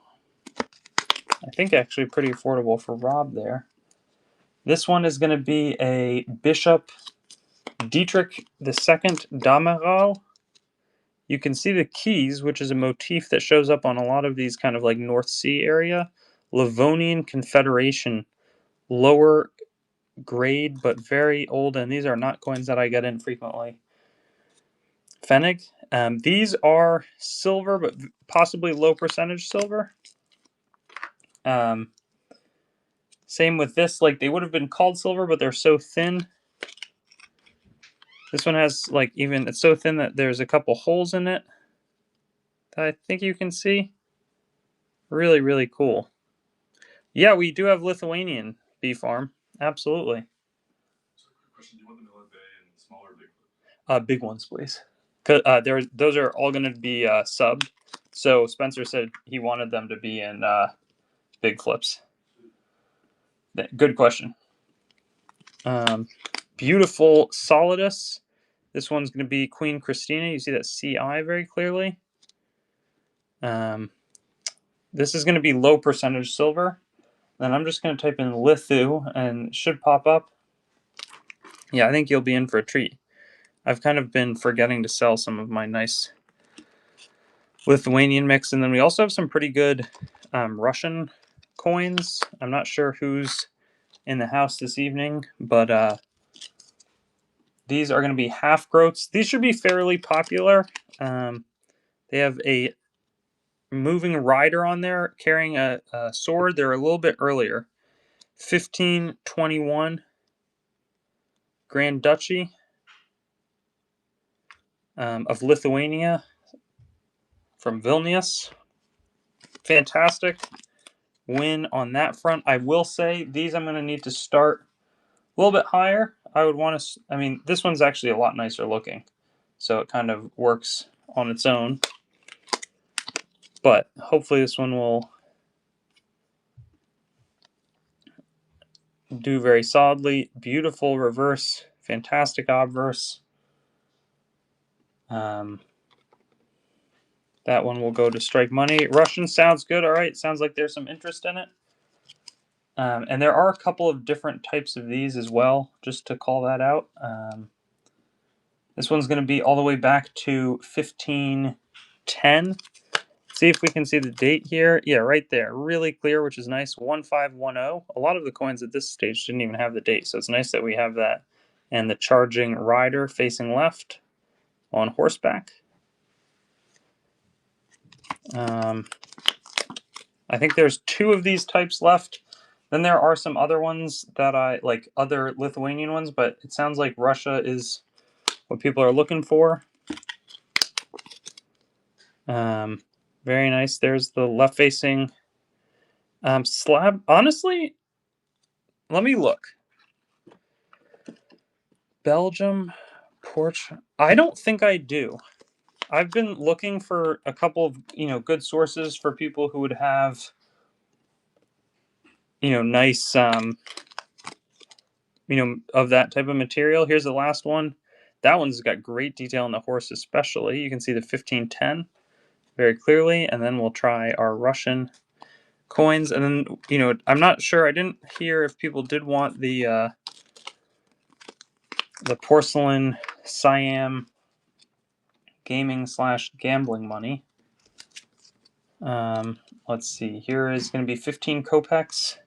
I think actually pretty affordable for Rob there. This one is going to be a Bishop Dietrich II Dameral. You can see the keys, which is a motif that shows up on a lot of these kind of like North Sea area. Livonian Confederation, lower grade, but very old, and these are not coins that I get in frequently. Pfennig. These are silver, but possibly low percentage silver. Same with this, like they would have been called silver, but they're so thin. This one has like it's so thin that there's a couple holes in it that I think you can see. Really, really cool. Yeah, we do have Lithuanian bee farm. Absolutely. So, quick question: do you want the Millet Bay and smaller, big? Big ones, please. Those are all going to be subbed. So Spencer said he wanted them to be in big flips. Good question. Beautiful Solidus. This one's going to be Queen Christina. You see that CI very clearly. This is going to be low percentage silver. Then I'm just going to type in Lithu and it should pop up. Yeah, I think you'll be in for a treat. I've kind of been forgetting to sell some of my nice Lithuanian mix. And then we also have some pretty good Russian coins. I'm not sure who's in the house this evening, but these are going to be half groats. These should be fairly popular. They have a moving rider on there carrying a sword. They're a little bit earlier. 1521 Grand Duchy of Lithuania from Vilnius. Fantastic win on that front. I will say these I'm going to need to start a little bit higher. I would want to, I mean, this one's actually a lot nicer looking, so it kind of works on its own. But hopefully this one will do very solidly. Beautiful reverse, fantastic obverse. That one will go to Strike Money. Russian sounds good. All right, sounds like there's some interest in it. And there are a couple of different types of these as well, just to call that out. This one's going to be all the way back to 1510. See if we can see the date here. Yeah, right there. Really clear, which is nice. 1510. A lot of the coins at this stage didn't even have the date, so it's nice that we have that. And the charging rider facing left on horseback. I think there's 2 of these types left. Then there are some other ones that I like, other Lithuanian ones, but it sounds like Russia is what people are looking for. Very nice. There's the left-facing slab. Honestly, let me look. Belgium, Portugal. I don't think I do. I've been looking for a couple of good sources for people who would have nice of that type of material. Here's the last one. That one's got great detail on the horse, especially. You can see the 1510 very clearly, and then we'll try our Russian coins. And then I'm not sure. I didn't hear if people did want the porcelain Siam gaming / gambling money. Let's see. Here is going to be 15 kopecks,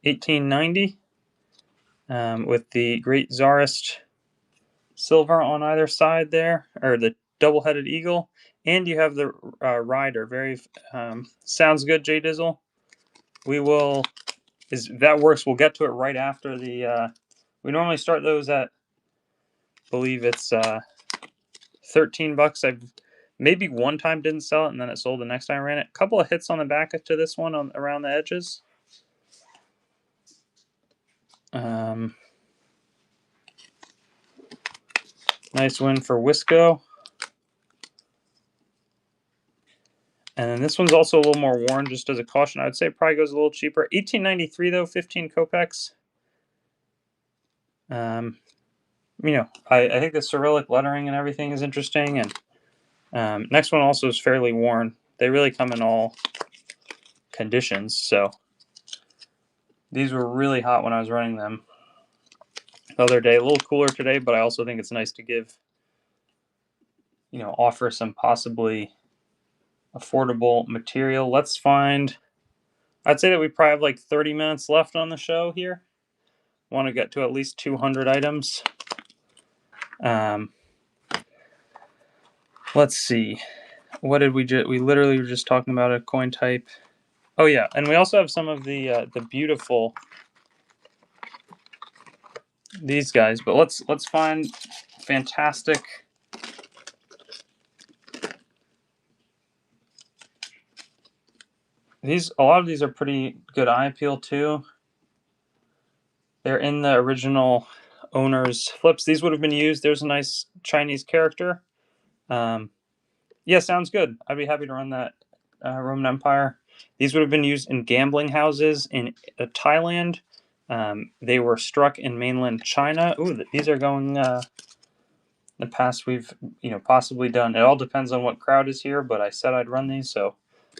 1890, with the Great Tsarist silver on either side there, or the double-headed eagle, and you have the rider. Very sounds good, Jay Dizzle. We will, is that works. We'll get to it right after the. We normally start those at, I believe it's $13. I've maybe one time didn't sell it, and then it sold the next time I ran it. A couple of hits on the back to this one around the edges. Nice win for Wisco. And then this one's also a little more worn, just as a caution. I would say it probably goes a little cheaper. 1893 though, 15 kopecks. I think the Cyrillic lettering and everything is interesting. And next one also is fairly worn. They really come in all conditions. So these were really hot when I was running them the other day. A little cooler today, but I also think it's nice to give, offer some possibly affordable material. Let's find, I'd say that we probably have like 30 minutes left on the show here. Want to get to at least 200 items. Let's see. What did we we literally were just talking about a coin type. Oh yeah, and we also have some of the beautiful these guys, but let's find fantastic. A lot of these are pretty good eye appeal too. They're in the original owner's flips. These would have been used. There's a nice Chinese character. Yeah, sounds good. I'd be happy to run that Roman Empire. These would have been used in gambling houses in Thailand. They were struck in mainland China. Ooh, these are going the past we've possibly done. It all depends on what crowd is here, but I said I'd run these, so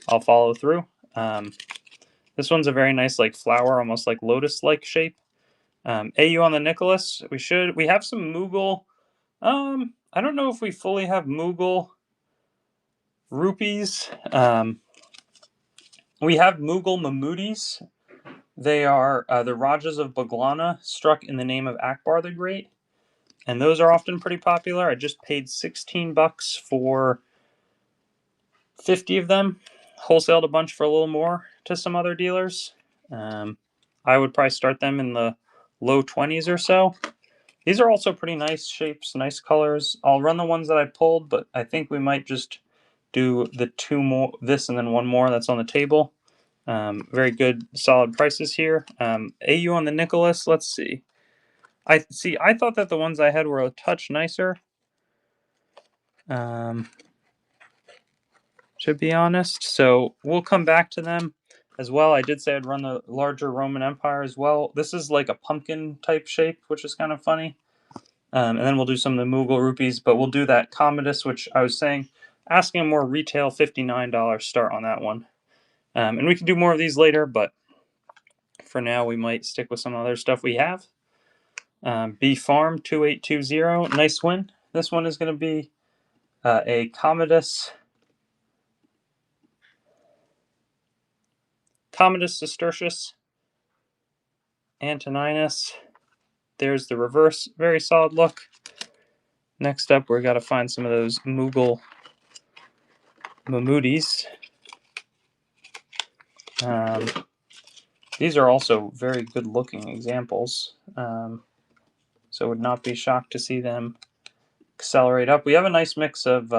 I'll follow through. This one's a very nice like flower, almost like lotus-like shape. AU on the Nicholas. We have some Mughal. I don't know if we fully have Mughal rupees. We have Mughal Mahmudis. They are the Rajas of Baglana, struck in the name of Akbar the Great. And those are often pretty popular. I just paid $16 for 50 of them. Wholesaled a bunch for a little more to some other dealers. I would probably start them in the low 20s or so. These are also pretty nice shapes, nice colors. I'll run the ones that I pulled, but I think we might just do the 2 more, this and then 1 more that's on the table. Very good, solid prices here. AU on the Nicholas, let's see. I thought that the ones I had were a touch nicer. To be honest, so we'll come back to them as well. I did say I'd run the larger Roman Empire as well. This is like a pumpkin type shape, which is kind of funny. And then we'll do some of the Mughal rupees, but we'll do that Commodus, which I was saying, asking a more retail $59 start on that one. And we can do more of these later, but for now we might stick with some other stuff we have. B Farm 2820, nice win. This one is going to be a Commodus Sestertius Antoninus. There's the reverse, very solid look. Next up, we've got to find some of those Mughal Mahmudis. These are also very good looking examples, so would not be shocked to see them accelerate up. We have a nice mix of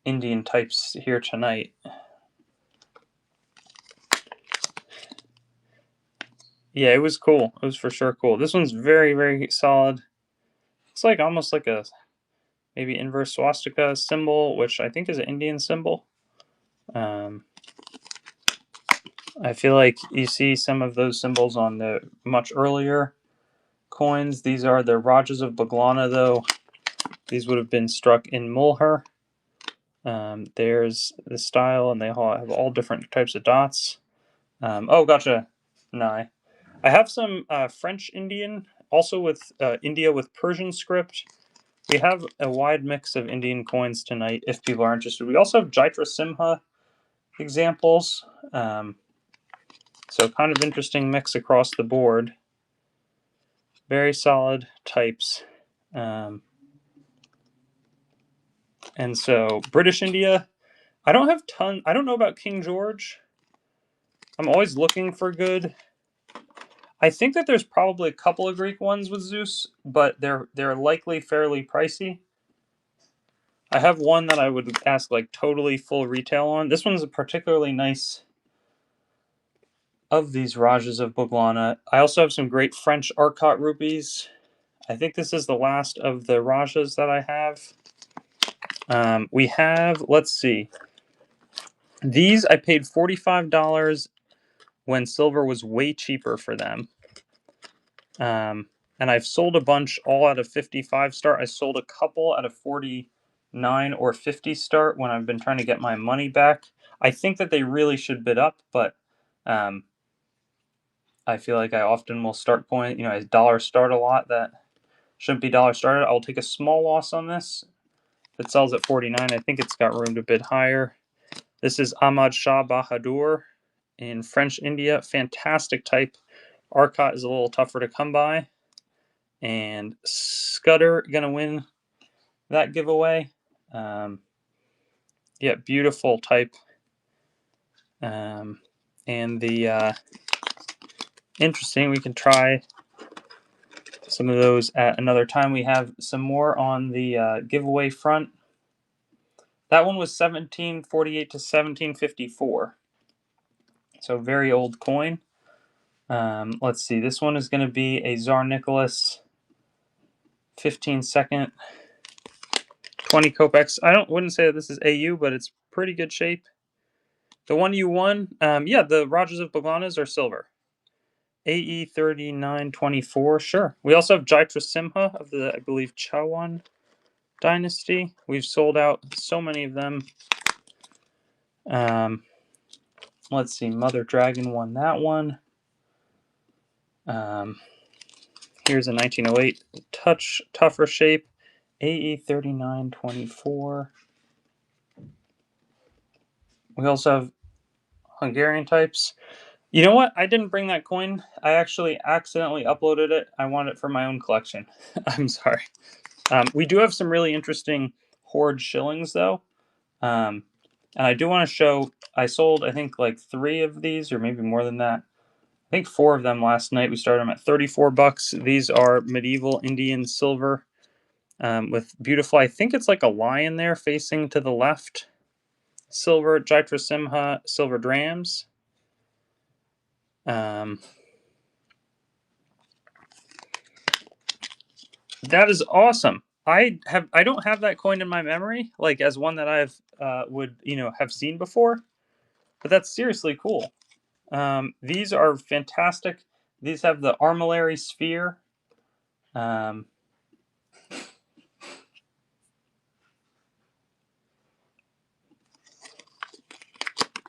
Indian types here tonight. Yeah, it was cool. It was for sure cool. This one's very, very solid. It's like almost like a maybe inverse swastika symbol, which I think is an Indian symbol. I feel like you see some of those symbols on the much earlier coins. These are the Rajas of Baglana, though. These would have been struck in Mulher. There's the style, and they all have all different types of dots. Oh, gotcha. No, I have some French Indian, also with India with Persian script. We have a wide mix of Indian coins tonight if people are interested. We also have Jaitra Simha examples. So kind of interesting mix across the board. Very solid types. And so British India, I don't know about King George. I'm always looking for good. I think that there's probably a couple of Greek ones with Zeus, but they're likely fairly pricey. I have one that I would ask like totally full retail on. This one's a particularly nice of these Rajas of Buglana. I also have some great French Arcot rupees. I think this is the last of the Rajas that I have. We have, let's see. These I paid $45 when silver was way cheaper for them. And I've sold a bunch all at a 55 start. I sold a couple at a 49 or 50 start when I've been trying to get my money back. I think that they really should bid up, but I feel like I often will start coin, as dollar start a lot that shouldn't be dollar started. I'll take a small loss on this. If it sells at 49, I think it's got room to bid higher. This is Ahmad Shah Bahadur in French India. Fantastic type. Arcot is a little tougher to come by. And Scudder going to win that giveaway. Yeah, beautiful type. And the interesting, we can try some of those at another time. We have some more on the giveaway front. That one was 1748 to 1754. So very old coin. Let's see. This one is going to be a Tsar Nicholas 15-second 20 kopecks. Wouldn't say that this is AU, but it's pretty good shape. The one you won, yeah, the Rajas of Baglanas are silver. AE 3924, sure. We also have Jaitra Simha of the, I believe, Chawan dynasty. We've sold out so many of them. Let's see, Mother Dragon won that one. Here's a 1908 touch tougher shape, AE 3924. We also have Hungarian types. You know what? I didn't bring that coin. I actually accidentally uploaded it. I want it for my own collection. I'm sorry. We do have some really interesting Hoard shillings, though. And I do want to show, I sold, I think, like 3 of these, or maybe more than that. I think 4 of them last night. We started them at 34 bucks. These are medieval Indian silver with beautiful, I think it's like a lion there facing to the left. Silver Jaitra Simha silver drams. That is awesome. I don't have that coin in my memory, like as one that I've would have seen before, but that's seriously cool. These are fantastic. These have the armillary sphere.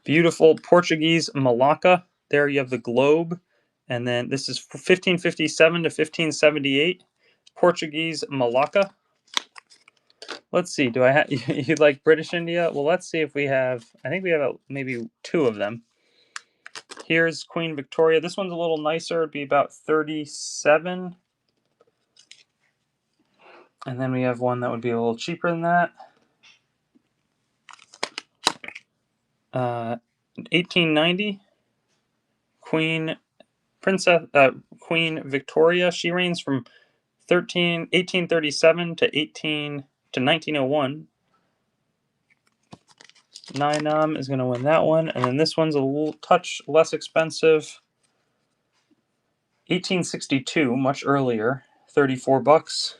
Beautiful Portuguese Malacca. There you have the globe And then this is 1557 to 1578, Portuguese Malacca. Let's see. Do I have you like British India? Well, let's see if we have. I think we have maybe two of them. Here's Queen Victoria. This one's a little nicer. It'd be about 37. And then we have one that would be a little cheaper than that. 1890, Queen Victoria. She reigns from 1837 to 1901. Ninam is going to win that one, and then this one's a little touch less expensive. 1862, much earlier, $34.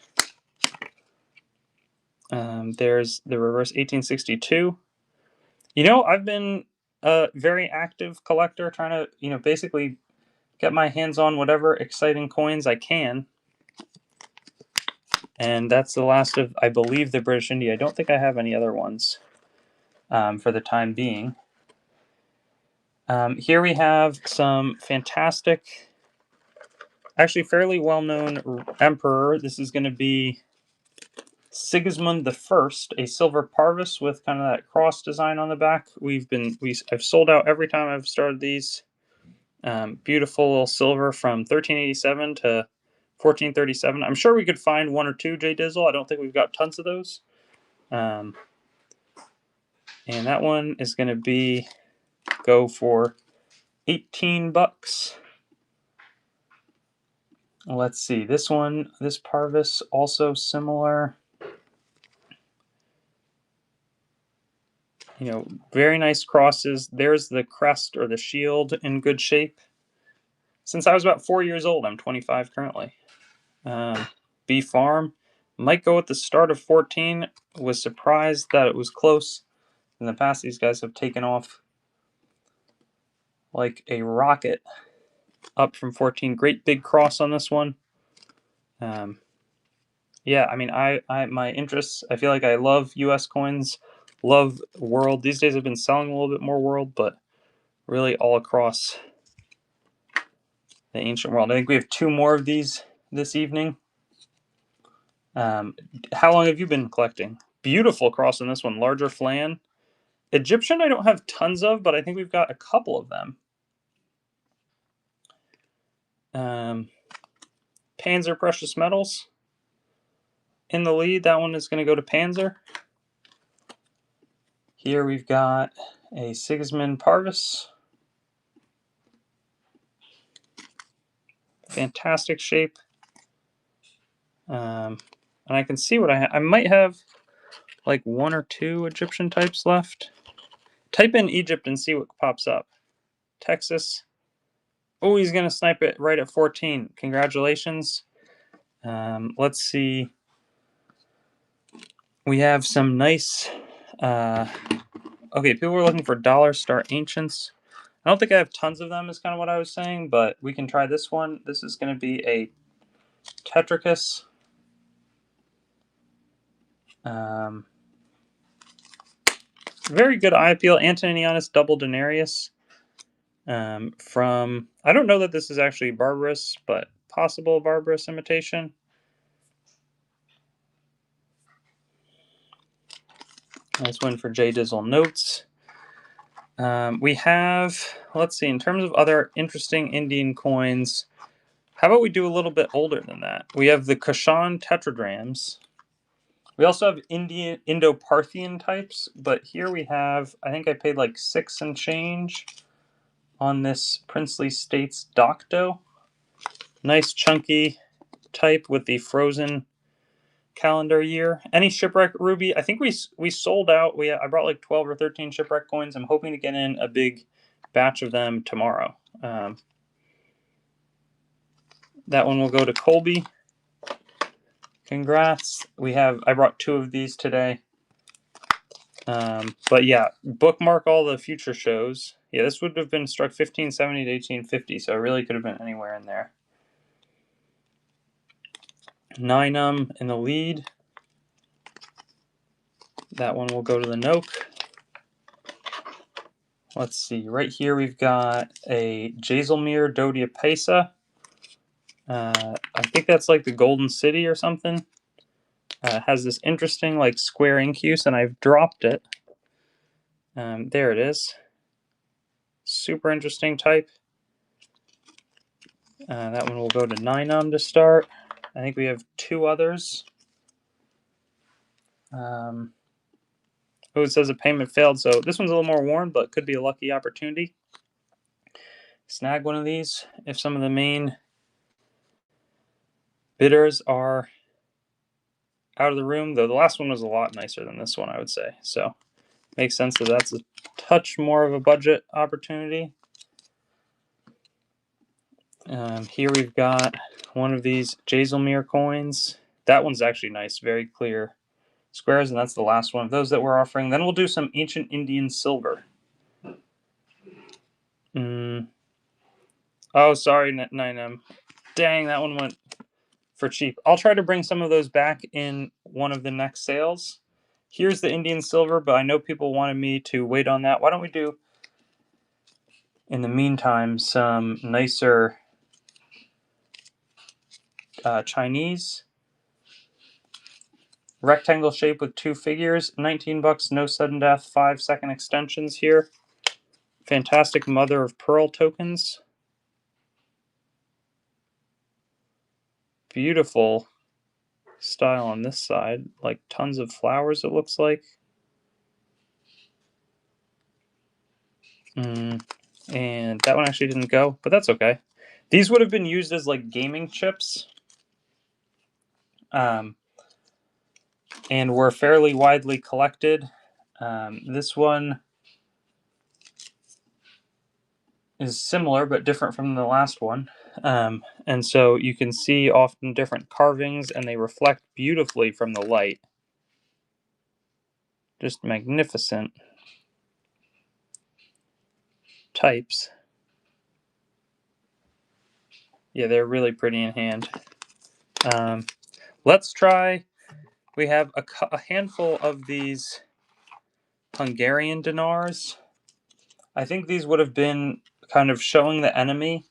There's the reverse 1862. You know, I've been a very active collector, trying to, basically get my hands on whatever exciting coins I can. And that's the last of, I believe, the British India. I don't think I have any other ones for the time being. Here we have some fantastic, actually fairly well-known emperor. This is going to be Sigismund I, a silver parvis with kind of that cross design on the back. I've sold out every time I've started these. Beautiful little silver from 1387 to 1437. I'm sure we could find one or two, J Dizzle. I don't think we've got tons of those. And that one is going to go for $18. Let's see. This Parvis, also similar. Very nice crosses. There's the crest or the shield in good shape. Since I was about 4 years old, I'm 25 currently. B Farm might go at the start of 14. Was surprised that it was close. In the past, these guys have taken off like a rocket up from 14. Great big cross on this one. Yeah, I mean, my interests, I feel like I love U.S. coins, love world. These days I've been selling a little bit more world, but really all across the ancient world. I think we have two more of these this evening. How long have you been collecting? Beautiful cross on this one, larger flan. Egyptian I don't have tons of, but I think we've got a couple of them. Panzer Precious Metals in the lead. That one is going to go to Panzer. Here we've got a Sigismund Parvis. Fantastic shape. And I can see what I might have like one or two Egyptian types left. Type in Egypt and see what pops up. Texas. Oh, he's going to snipe it right at 14. Congratulations. Let's see. We have some nice... okay, people were looking for Dollar Star Ancients. I don't think I have tons of them is kind of what I was saying, but we can try this one. This is going to be a Tetradrachms. Very good eye appeal. Antoninianus Double Denarius. From, I don't know that this is actually Barbarous, but possible Barbarous imitation. Nice one for J Dizzle Notes. We have, let's see, in terms of other interesting Indian coins, how about we do a little bit older than that? We have the Kashan Tetradrachms. We also have Indo-Parthian types, but here we have, I think I paid like 6 and change on this Princely States Docto. Nice chunky type with the frozen calendar year. Any Shipwreck Ruby? I think we sold out. I brought like 12 or 13 Shipwreck coins. I'm hoping to get in a big batch of them tomorrow. That one will go to Colby. Congrats. I brought 2 of these today. But yeah, bookmark all the future shows. Yeah, this would have been struck 1570 to 1850, so it really could have been anywhere in there. Ninum in the lead. That one will go to the Noke. Let's see. Right here we've got a Jaisalmer Dodiapesa. I think that's like the Golden City or something. Has this interesting like square ink use, and I've dropped it. There it is. Super interesting type. That one will go to 9 to start. I think we have 2 others. Oh, it says a payment failed, so this one's a little more worn, but could be a lucky opportunity. Snag one of these if some of the main bidders are out of the room, though the last one was a lot nicer than this one, I would say. So makes sense that that's a touch more of a budget opportunity. Here we've got one of these Jaisalmer coins. That one's actually nice, very clear squares, and that's the last one of those that we're offering. Then we'll do some ancient Indian silver. Oh, sorry, 9M. Dang, that one went for cheap. I'll try to bring some of those back in one of the next sales. Here's the Indian silver, but I know people wanted me to wait on that. Why don't we do, in the meantime, some nicer Chinese rectangle shape with 2 figures. 19 bucks, no sudden death, 5-second extensions here. Fantastic mother of pearl tokens. Beautiful style on this side, like tons of flowers it looks like. And that one actually didn't go, but that's okay. These would have been used as like gaming chips, and were fairly widely collected. This one is similar but different from the last one. And so you can see often different carvings, and they reflect beautifully from the light. Just magnificent types. Yeah, they're really pretty in hand. Let's try. We have a handful of these Hungarian dinars. I think these would have been kind of showing the enemy.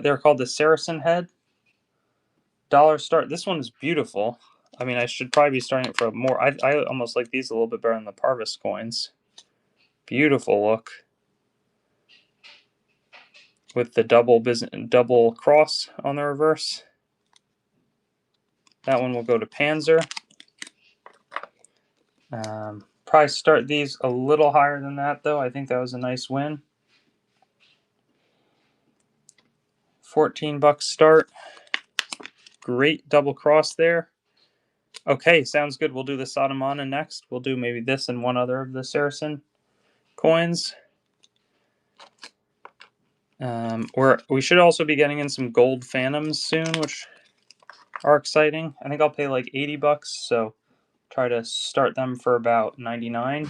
They're called the Saracen head. Dollar start. This one is beautiful. I mean, I should probably be starting it for more. I almost like these a little bit better than the Parvis coins. Beautiful look. With the double cross on the reverse. That one will go to Panzer. Probably start these a little higher than that, though. I think that was a nice win. 14 bucks start. Great double cross there. Okay, sounds good. We'll do the Ottoman next. We'll do maybe this and one other of the Saracen coins. We should also be getting in some gold phantoms soon, which are exciting. I think I'll pay like 80 bucks, so try to start them for about 99.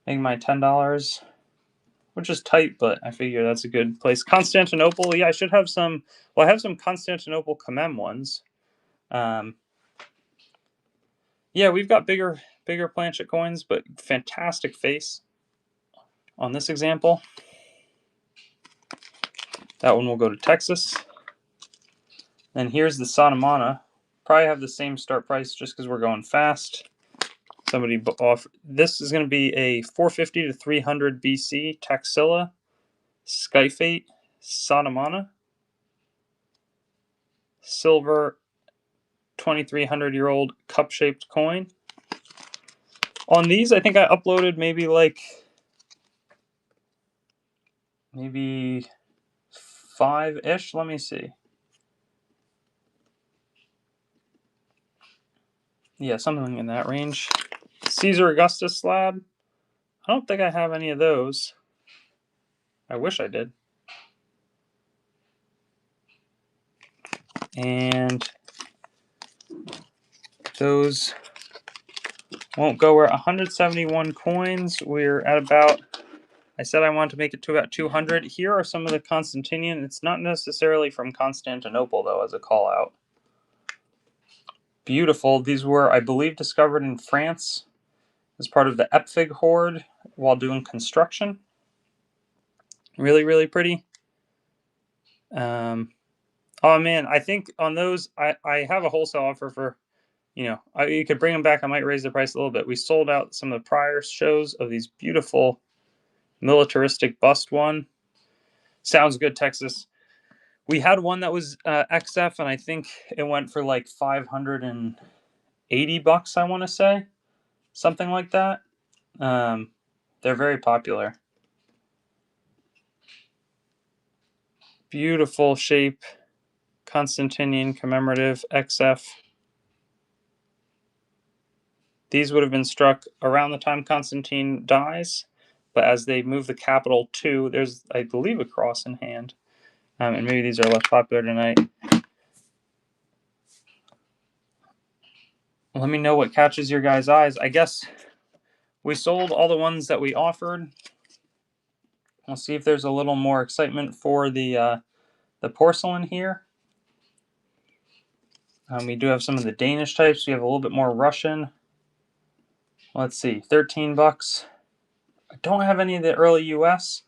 Make my $10, which is tight, but I figure that's a good place. Constantinople, yeah, I should have some. Well, I have some Constantinople Kamem ones. Yeah, we've got bigger planchet coins, but fantastic face on this example. That one will go to Texas. And here's the Sotomana. Probably have the same start price just because we're going fast. Somebody off. This is going to be a 450 to 300 BC Taxila Skyfate Sotomana. Silver 2,300-year-old cup-shaped coin. On these, I think I uploaded maybe 5-ish. Let me see. Yeah, something in that range. Caesar Augustus slab. I don't think I have any of those. I wish I did. And those won't go. We're 171 coins. We're at about, I said I wanted to make it to about 200. Here are some of the Constantinian. It's not necessarily from Constantinople, though, as a call out. Beautiful. These were, I believe, discovered in France as part of the Epfig Hoard while doing construction. Really, really pretty. Oh man, I think on those, I have a wholesale offer for, you could bring them back. I might raise the price a little bit. We sold out some of the prior shows of these beautiful militaristic bust one. Sounds good, Texas. We had one that was XF, and I think it went for like $580. I want to say something like that. They're very popular. Beautiful shape, Constantinian commemorative XF. These would have been struck around the time Constantine dies, but as they move the capital to, there's, I believe, a cross in hand. And maybe these are less popular tonight. Let me know what catches your guys' eyes. I guess we sold all the ones that we offered. We'll see if there's a little more excitement for the porcelain here. We do have some of the Danish types. We have a little bit more Russian. Let's see, $13. I don't have any of the early US.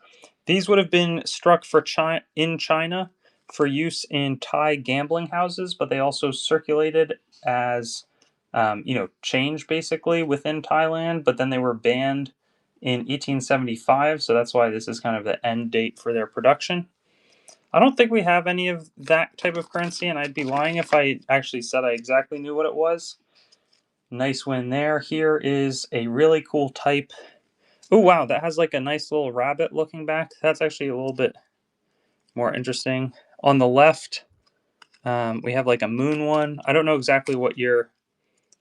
These would have been struck for in China for use in Thai gambling houses, but they also circulated as change basically within Thailand, but then they were banned in 1875, so that's why this is kind of the end date for their production. I don't think we have any of that type of currency, and I'd be lying if I actually said I exactly knew what it was. Nice win there. Here is a really cool type. Oh, wow, that has like a nice little rabbit looking back. That's actually a little bit more interesting. On the left, we have like a moon one. I don't know exactly what you're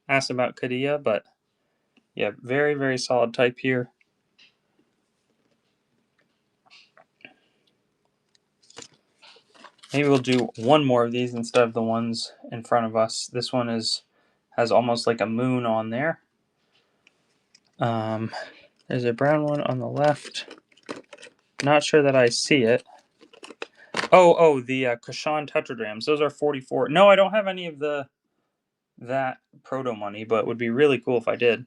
asked about Kadia, but yeah, very, very solid type here. Maybe we'll do one more of these instead of the ones in front of us. This one has almost like a moon on there. There's a brown one on the left. Not sure that I see it. Oh, the Kashan Tetradrachms. Those are 44. No, I don't have any of that proto money, but it would be really cool if I did.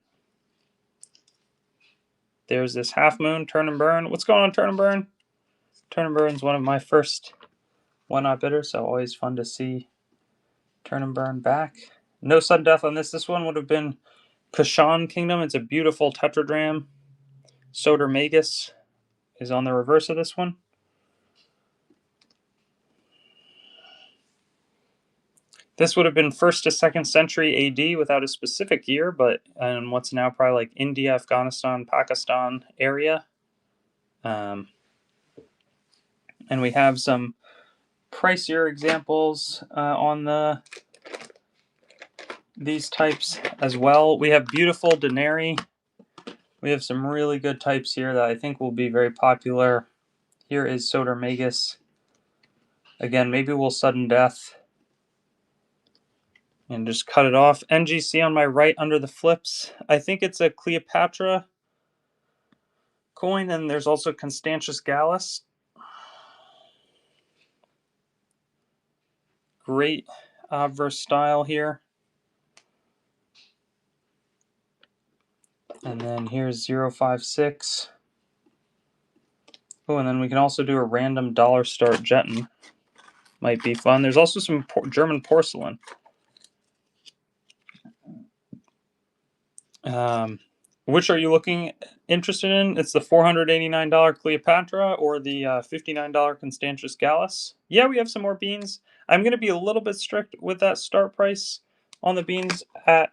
There's this half moon, turn and burn. What's going on, turn and burn? Turn and burn's one of my first one-up bidders, so always fun to see turn and burn back. No sudden death on this. This one would have been Kashan Kingdom. It's a beautiful tetradrachm. Soter Magus is on the reverse of this one. This would have been 1st to 2nd century AD without a specific year, but in what's now probably like India, Afghanistan, Pakistan area. And we have some pricier examples on these types as well. We have beautiful denarii. We have some really good types here that I think will be very popular. Here is Soter Magus. Again, maybe we'll sudden death and just cut it off. NGC on my right under the flips. I think it's a Cleopatra coin, and there's also Constantius Gallus. Great obverse style here. And then here's 056. Oh, and then we can also do a random dollar start Jetton. Might be fun. There's also some German porcelain. Which are you interested in? It's the $489 Cleopatra or the $59 Constantius Gallus. Yeah, we have some more beans. I'm going to be a little bit strict with that start price on the beans at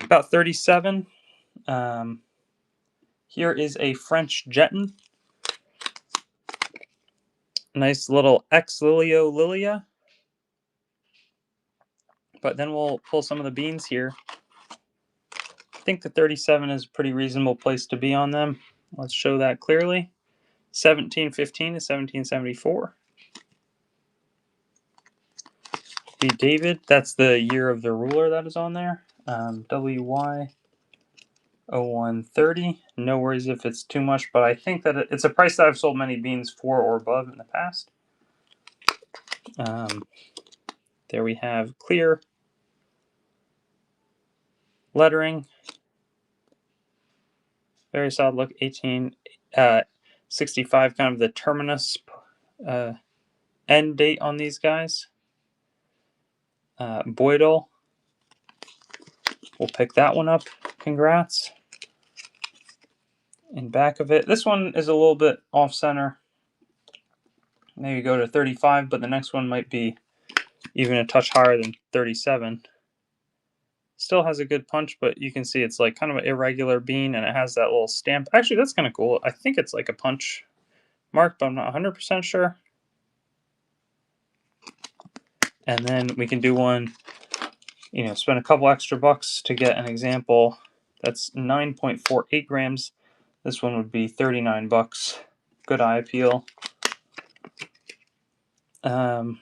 about 37. Here is a French Jetton. Nice little ex Lilio Lilia. But then we'll pull some of the beans here. I think the 37 is a pretty reasonable place to be on them. Let's show that clearly. 1715 to 1774. The David, that's the year of the ruler that is on there. WY 0130. No worries if it's too much, but I think that it's a price that I've sold many beans for or above in the past. There we have clear lettering. Very solid look. 65, kind of the terminus end date on these guys. Boydell, we'll pick that one up. Congrats. In back of it, this one is a little bit off center. Maybe go to 35, but the next one might be even a touch higher than 37. Still has a good punch, but you can see it's like kind of an irregular bean, and it has that little stamp. Actually, that's kind of cool. I think it's like a punch mark, but I'm not 100% sure. And then we can do one, spend a couple extra bucks to get an example. That's 9.48 grams. This one would be 39 bucks. Good eye appeal. And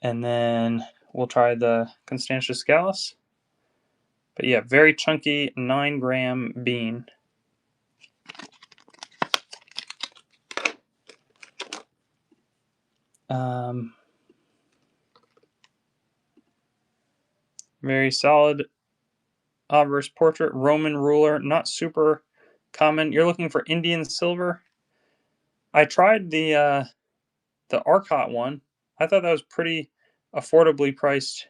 then we'll try the Constantia Scalis. But yeah, very chunky 9-gram bean. Very solid obverse portrait, Roman ruler, not super common. You're looking for Indian silver. I tried the Arcot one. I thought that was pretty affordably priced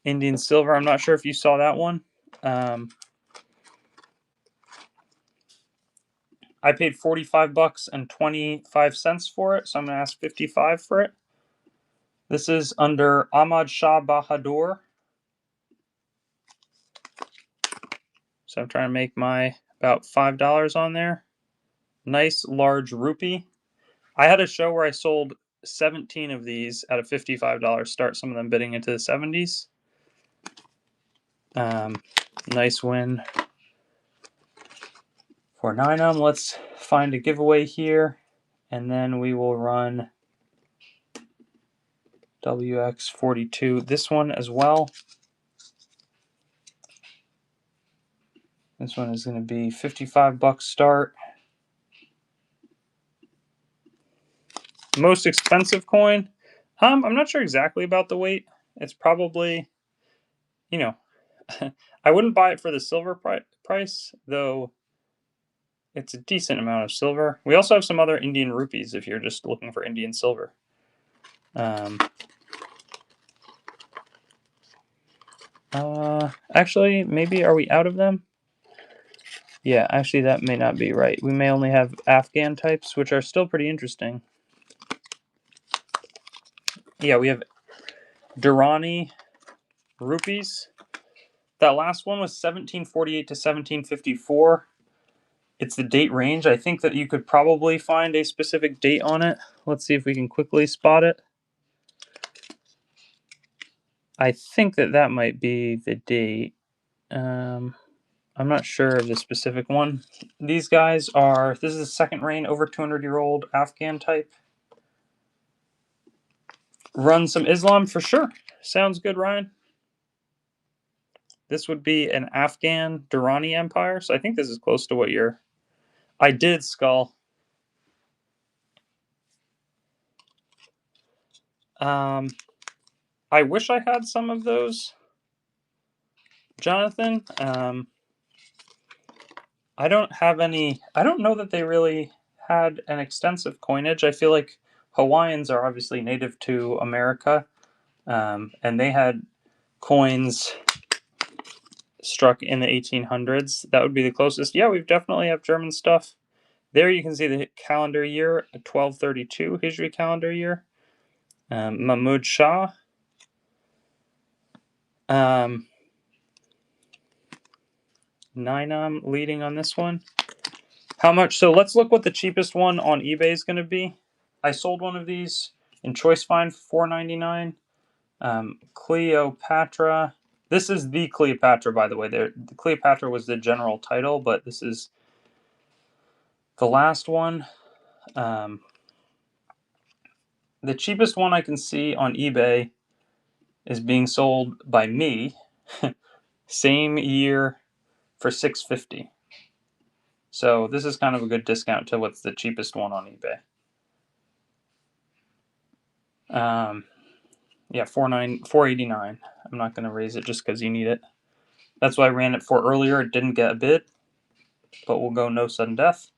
Indian silver. I'm not sure if you saw that one. I paid 45 bucks and 25 cents for it, so I'm going to ask 55 for it. This is under Ahmad Shah Bahadur. So I'm trying to make my about $5 on there. Nice large rupee. I had a show where I sold 17 of these at a $55 start, some of them bidding into the 70s. Nice win for 9M. Let's find a giveaway here, and then we will run WX42, this one as well. This one is going to be 55 bucks start. Most expensive coin. I'm not sure exactly about the weight. It's probably, I wouldn't buy it for the silver price, though it's a decent amount of silver. We also have some other Indian rupees if you're just looking for Indian silver. Actually, maybe are we out of them? Yeah, actually that may not be right. We may only have Afghan types, which are still pretty interesting. Yeah, we have Durrani rupees. That last one was 1748 to 1754. It's the date range. I think that you could probably find a specific date on it. Let's see if we can quickly spot it. I think that might be the date. I'm not sure of the specific one. These guys are, this is a second reign, over 200-year-old Afghan type. Run some Islam for sure. Sounds good, Ryan. This would be an Afghan Durrani Empire, so I think this is close to what you're... I did skull. I wish I had some of those, Jonathan. I don't have any... I don't know that they really had an extensive coinage. I feel like Hawaiians are obviously native to America, and they had coins struck in the 1800s. That would be the closest. Yeah, we definitely have German stuff. There you can see the calendar year, 1232 Hijri calendar year. Mahmud Shah. Ninam leading on this one. How much? So let's look what the cheapest one on eBay is going to be. I sold one of these in Choice Find for $4.99. Cleopatra. This is the Cleopatra, by the way. The Cleopatra was the general title, but this is the last one. The cheapest one I can see on eBay is being sold by me, same year, for $6.50. So this is kind of a good discount to what's the cheapest one on eBay. Yeah, $4.89. I'm not going to raise it just because you need it. That's why I ran it for earlier. It didn't get a bid. but we'll go no sudden death.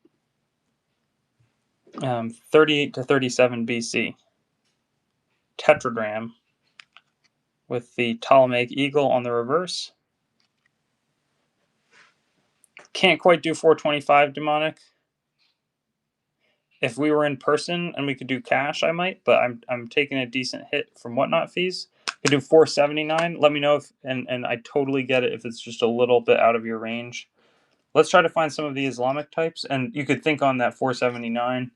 38 to 37 BC. Tetradrachm with the Ptolemaic eagle on the reverse. Can't quite do 425 demonic. If we were in person and we could do cash, I might, but I'm taking a decent hit from whatnot fees. Could do 479. Let me know if and I totally get it if it's just a little bit out of your range. Let's try to find some of the Islamic types, and you could think on that 479.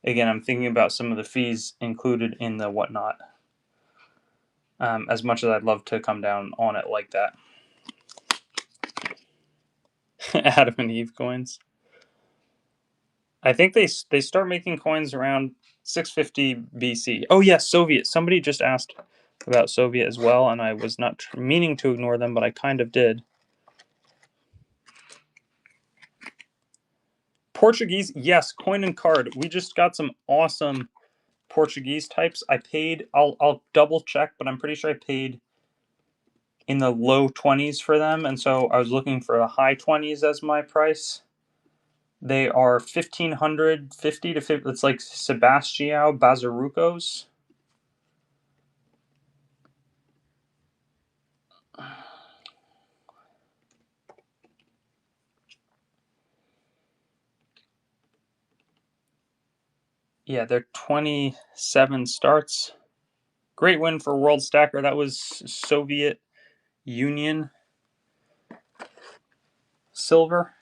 Again, I'm thinking about some of the fees included in the whatnot. As much as I'd love to come down on it like that. Adam and Eve coins. I think they start making coins around 650 BC. Oh yes, Soviet. Somebody just asked about Soviet as well, and I was not meaning to ignore them, but I kind of did. Portuguese, yes, coin and card. We just got some awesome Portuguese types. I paid, I'll double check, but I'm pretty sure I paid in the low 20s for them, and so I was looking for a high 20s as my price. They are 1550 to 50. It's like Sebastião Bazarucos. Yeah, they're 27 starts. Great win for World Stacker. That was Soviet Union silver.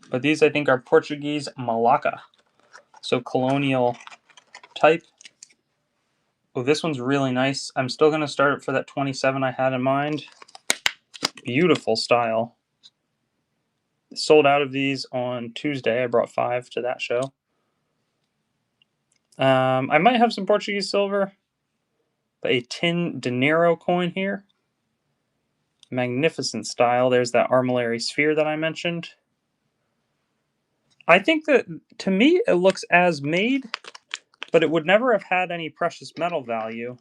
But these, I think, are Portuguese Malacca. So colonial type. Oh, this one's really nice. I'm still going to start it for that 27 I had in mind. Beautiful style. Sold out of these on Tuesday. I brought 5 to that show. I might have some Portuguese silver. But a tin dinero coin here. Magnificent style. There's that armillary sphere that I mentioned. I think that, to me, it looks as made, but it would never have had any precious metal value.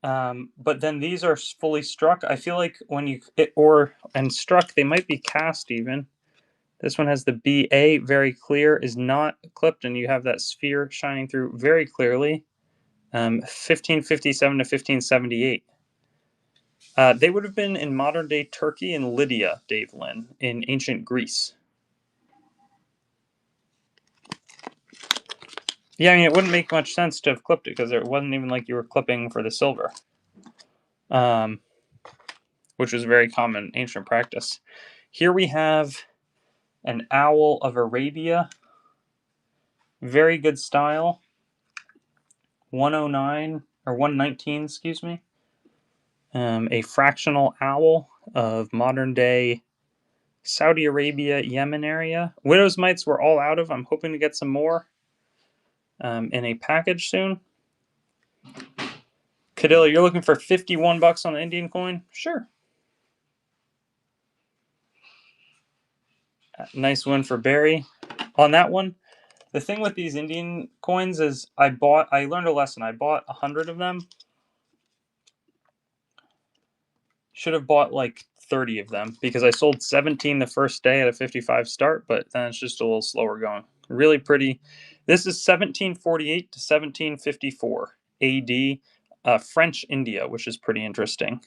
But then these are fully struck. I feel like when you, and struck, they might be cast even. This one has the BA very clear, is not clipped, and you have that sphere shining through very clearly. 1557 to 1578. They would have been in modern day Turkey and Lydia, Dave Lynn, in ancient Greece. Yeah, I mean, it wouldn't make much sense to have clipped it because it wasn't even like you were clipping for the silver, which was very common ancient practice. Here we have an owl of Arabia. Very good style. 109 or 119, excuse me. A fractional owl of modern day Saudi Arabia, Yemen area. Widow's mites we're all out of. I'm hoping to get some more in a package soon. Cadilla, you're looking for 51 bucks on the Indian coin? Sure. Nice win for Barry on that one. The thing with these Indian coins is I learned a lesson. I bought 100 of them. Should have bought like 30 of them because I sold 17 the first day at a 55 start, but then it's just a little slower going. Really pretty. This is 1748 to 1754 AD, French India, which is pretty interesting.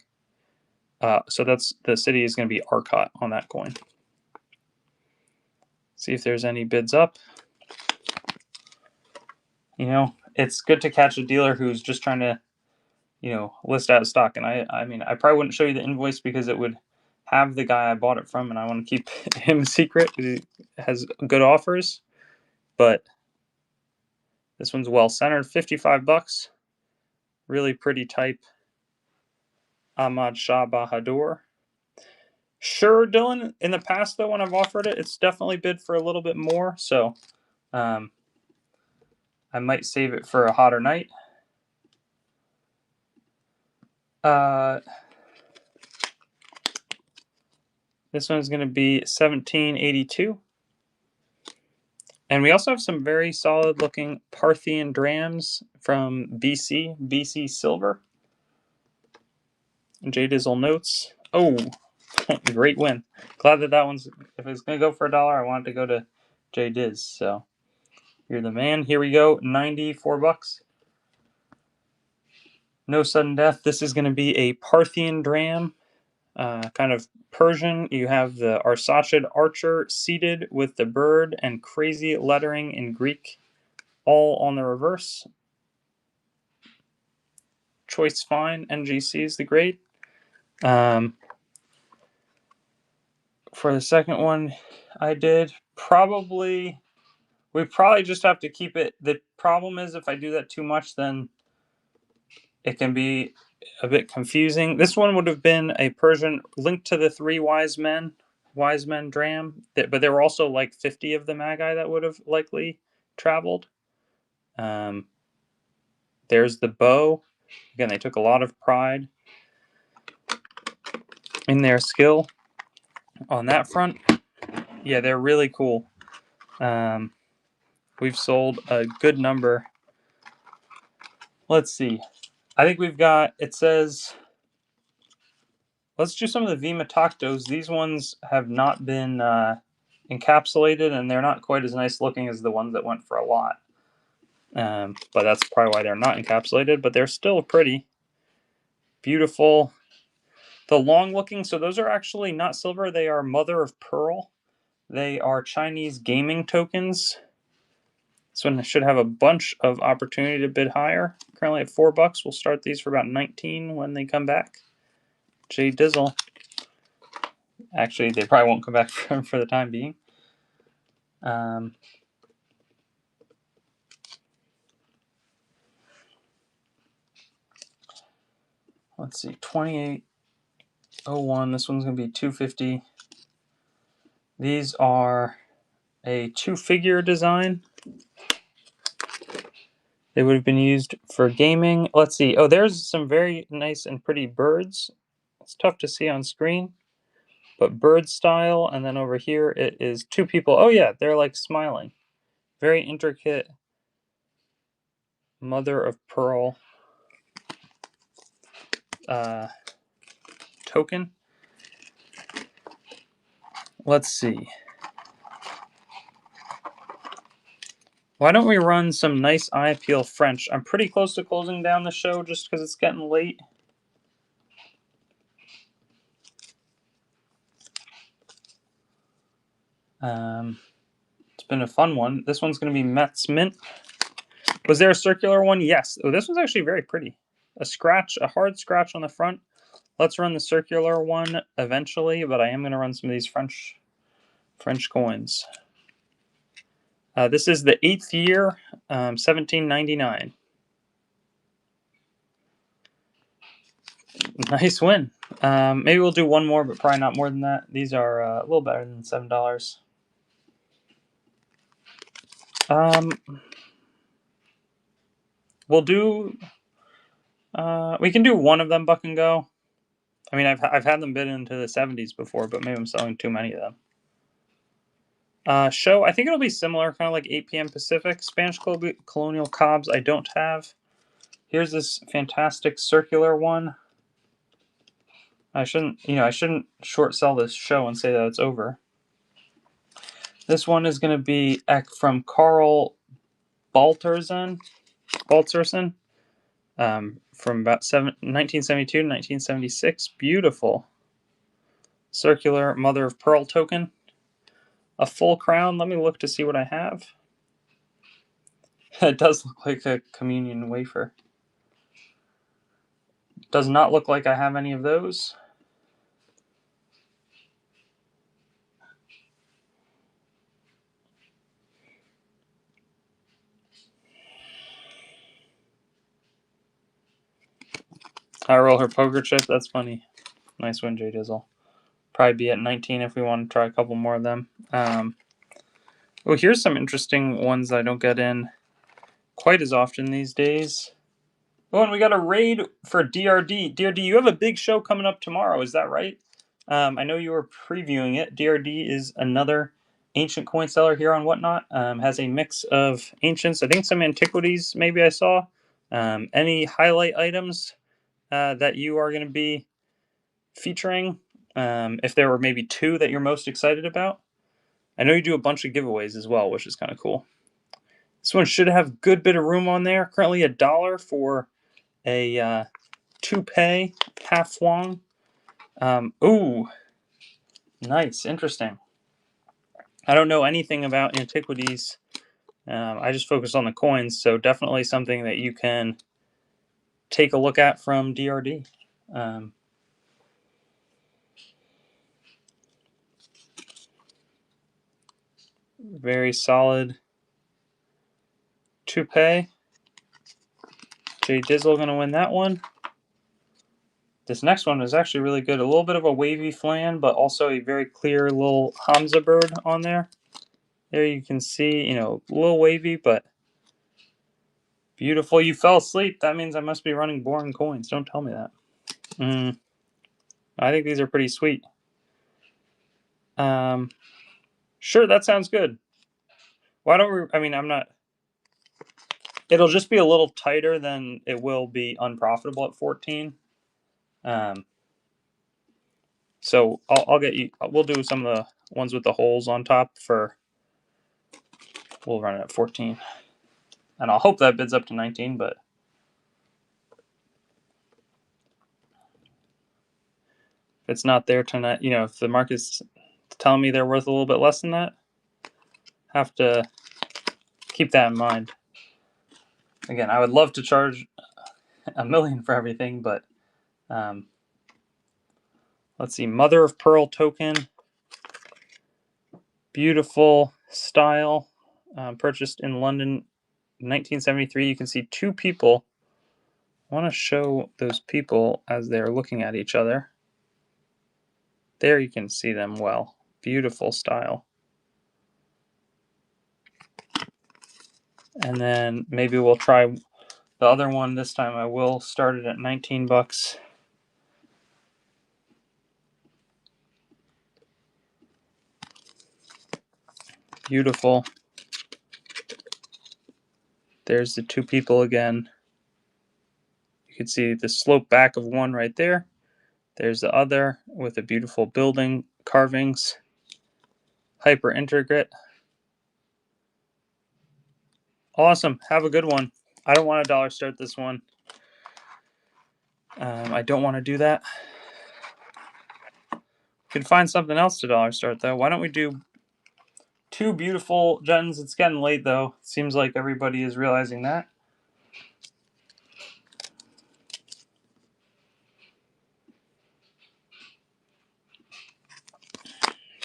So that's the city is going to be Arcot on that coin. See if there's any bids up. You know, it's good to catch a dealer who's just trying to, you know, list out of stock. And I mean, I probably wouldn't show you the invoice because it would have the guy I bought it from, and I want to keep him secret because he has good offers. But this one's well centered, 55 bucks. Really pretty type. Ahmad Shah Bahadur. Sure, Dylan. In the past, though, when I've offered it, it's definitely bid for a little bit more. So I might save it for a hotter night. This one's going to be 1782. And we also have some very solid looking Parthian drams from BC silver. J Dizzle notes. Oh, Great win. Glad that one's, if it's going to go for $1, I want it to go to J Diz. So you're the man. Here we go. $94. No sudden death. This is going to be a Parthian dram, kind of Persian. You have the Arsacid archer seated with the bird and crazy lettering in Greek, all on the reverse. Choice fine. NGC is the great. For the second one, I did we probably just have to keep it. The problem is if I do that too much, then it can be a bit confusing. This one would have been a Persian linked to the three wise men dram, but there were also like 50 of the Magi that would have likely traveled. There's the bow. Again, they took a lot of pride in their skill on that front. Yeah, they're really cool. We've sold a good number. Let's see. I think we've got, it says, let's do some of the Vima Tactos. These ones have not been encapsulated, and they're not quite as nice looking as the ones that went for a lot. But that's probably why they're not encapsulated, but they're still pretty. Beautiful. The long looking, so those are actually not silver, they are mother of pearl. They are Chinese gaming tokens. This one should have a bunch of opportunity to bid higher. Currently at $4. We'll start these for about 19 when they come back. J Dizzle. Actually, they probably won't come back for the time being. Let's see, 2801. This one's going to be 250. These are a two-figure design. They would have been used for gaming. Let's see. Oh, there's some very nice and pretty birds. It's tough to see on screen, but bird style. And then over here, it is two people. Oh, yeah, they're like smiling. Very intricate mother of pearl token. Let's see. Why don't we run some nice eye appeal French? I'm pretty close to closing down the show just because it's getting late. It's been a fun one. This one's going to be Metz Mint. Was there a circular one? Yes. Oh, this one's actually very pretty. A hard scratch on the front. Let's run the circular one eventually, but I am going to run some of these French coins. This is the 8th year, 1799. Nice win. Maybe we'll do one more, but probably not more than that. These are a little better than $7. We'll do. We can do one of them, Buck and Go. I mean, I've had them bid into the 70s before, but maybe I'm selling too many of them. Show, I think it'll be similar, kind of like 8 p.m. Pacific. Spanish colonial cobs I don't have. Here's this fantastic circular one. I shouldn't short sell this show and say that it's over. This one is going to be from Carl Baltersen, from about 1972 to 1976. Beautiful circular mother of pearl token. A full crown. Let me look to see what I have. It does look like a communion wafer. Does not look like I have any of those. I roll her poker chip. That's funny. Nice win, J Dizzle. Probably be at 19 if we want to try a couple more of them. Oh, here's some interesting ones that I don't get in quite as often these days. Oh, and we got a raid for DRD. DRD, you have a big show coming up tomorrow. Is that right? I know you were previewing it. DRD is another ancient coin seller here on Whatnot. Has a mix of ancients. I think some antiquities maybe I saw. Any highlight items that you are going to be featuring If there were maybe two that you're most excited about. I know you do a bunch of giveaways as well, which is kind of cool. This one should have a good bit of room on there. Currently $1 for a toupee half flung. Ooh, nice, interesting. I don't know anything about antiquities. I just focus on the coins, so definitely something that you can take a look at from DRD. Very solid toupee. Jay Dizzle going to win that one. This next one is actually really good. A little bit of a wavy flan, but also a very clear little Hamza bird on there. There you can see, a little wavy, but beautiful. You fell asleep. That means I must be running boring coins. Don't tell me that. I think these are pretty sweet. Sure, that sounds good. Why don't we, I'm not, it'll just be a little tighter than it will be unprofitable at 14. So I'll get you, we'll do some of the ones with the holes on top we'll run it at 14. And I'll hope that bids up to 19, but if it's not there tonight, if the market's telling me they're worth a little bit less than that, have to keep that in mind. Again, I would love to charge $1 million for everything, but let's see. Mother of Pearl token, beautiful style, purchased in London, 1973. You can see two people. I want to show those people as they're looking at each other. There you can see them well. Beautiful style. And then maybe we'll try the other one this time. I will start it at 19 bucks. Beautiful. There's the two people again. You can see the slope back of one right there. There's the other with a beautiful building carvings. Hyper intricate. Awesome. Have a good one. I don't want $1 start this one. I don't want to do that. Could find something else to $1 start though. Why don't we do two beautiful gens? It's getting late though. Seems like everybody is realizing that.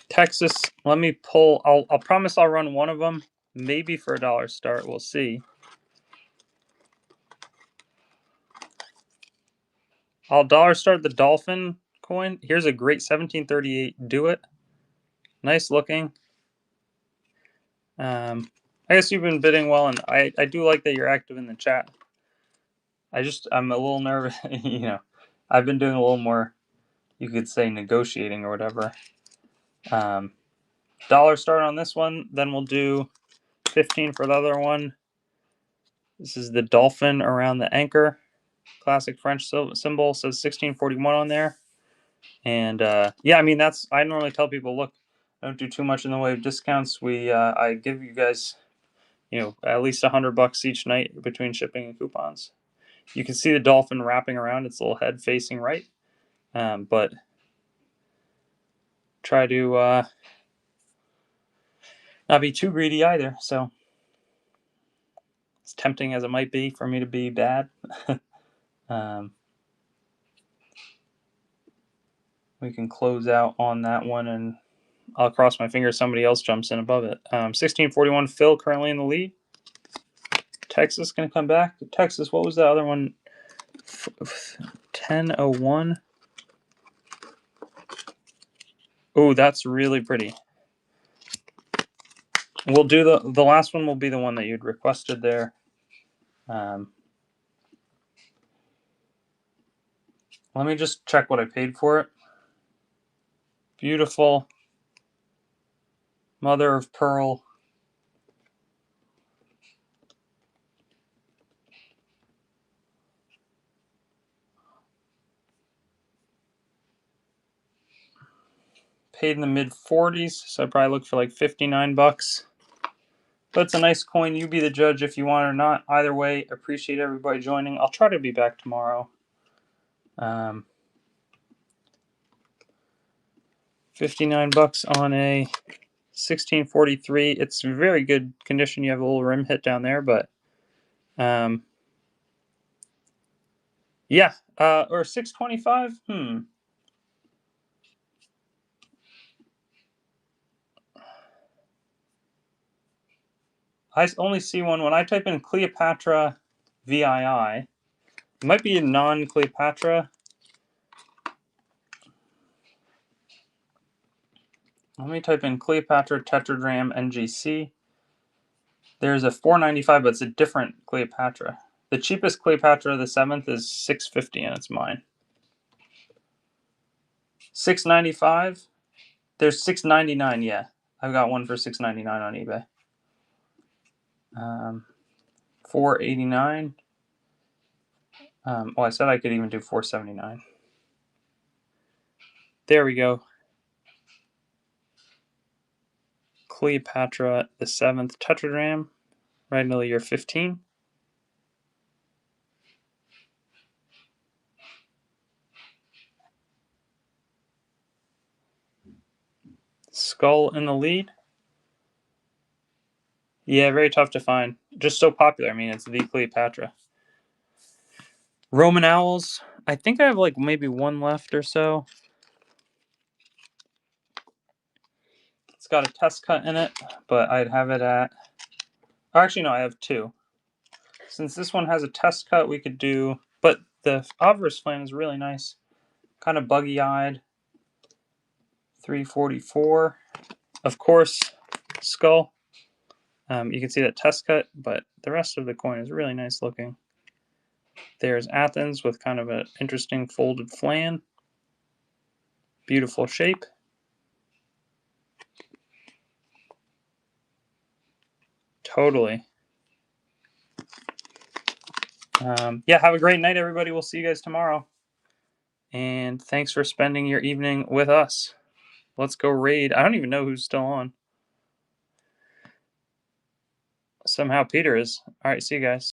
Texas, let me pull. I'll promise I'll run one of them, maybe for $1 start. We'll see. I'll $1 start the dolphin coin. Here's a great 1738 do it. Nice looking. I guess you've been bidding well, and I do like that you're active in the chat. I'm a little nervous. I've been doing a little more, you could say, negotiating or whatever. $1 start on this one, then we'll do 15 for the other one. This is the dolphin around the anchor. Classic French symbol. Says 1641 on there. And yeah, I normally tell people, look, I don't do too much in the way of discounts. I give you guys, at least $100 each night between shipping and coupons. You can see the dolphin wrapping around its little head facing right, but try to not be too greedy either. So as tempting as it might be for me to be bad, we can close out on that one, and I'll cross my fingers somebody else jumps in above it. 1641 Phil currently in the lead. Texas going to come back. Texas, what was the other one? 1001. Oh, that's really pretty. We'll do the last one will be the one that you'd requested there. Let me just check what I paid for it. Beautiful. Mother of Pearl. paid in the mid 40s, so I'd probably look for like 59 bucks. But it's a nice coin. You be the judge if you want or not. Either way, appreciate everybody joining. I'll try to be back tomorrow. 59 bucks on a 1643. It's very good condition. You have a little rim hit down there, but yeah. Or 625. I only see one when I type in Cleopatra VII. It might be a non-Cleopatra. Let me type in Cleopatra Tetradrachms NGC. There's a 495, but it's a different Cleopatra. The cheapest Cleopatra the 7th is 650, and it's mine. 695. There's 699. Yeah, I've got one for 699 on eBay. 489. I said I could even do 479. There we go. Cleopatra the 7th Tetradrachms, right until the year 15. Skull in the lead. Yeah, very tough to find. Just so popular. I mean, it's the Cleopatra. Roman owls. I think I have like maybe one left or so. It's got a test cut in it, but I'd have it at... Oh, actually, no, I have two. Since this one has a test cut, we could do... But the obverse flame is really nice. Kind of buggy-eyed. 344. Of course, skull. You can see that test cut, but the rest of the coin is really nice looking. There's Athens with kind of an interesting folded flan. Beautiful shape. Totally. Yeah, have a great night, everybody. We'll see you guys tomorrow. And thanks for spending your evening with us. Let's go raid. I don't even know who's still on. Somehow Peter is. All right, see you guys.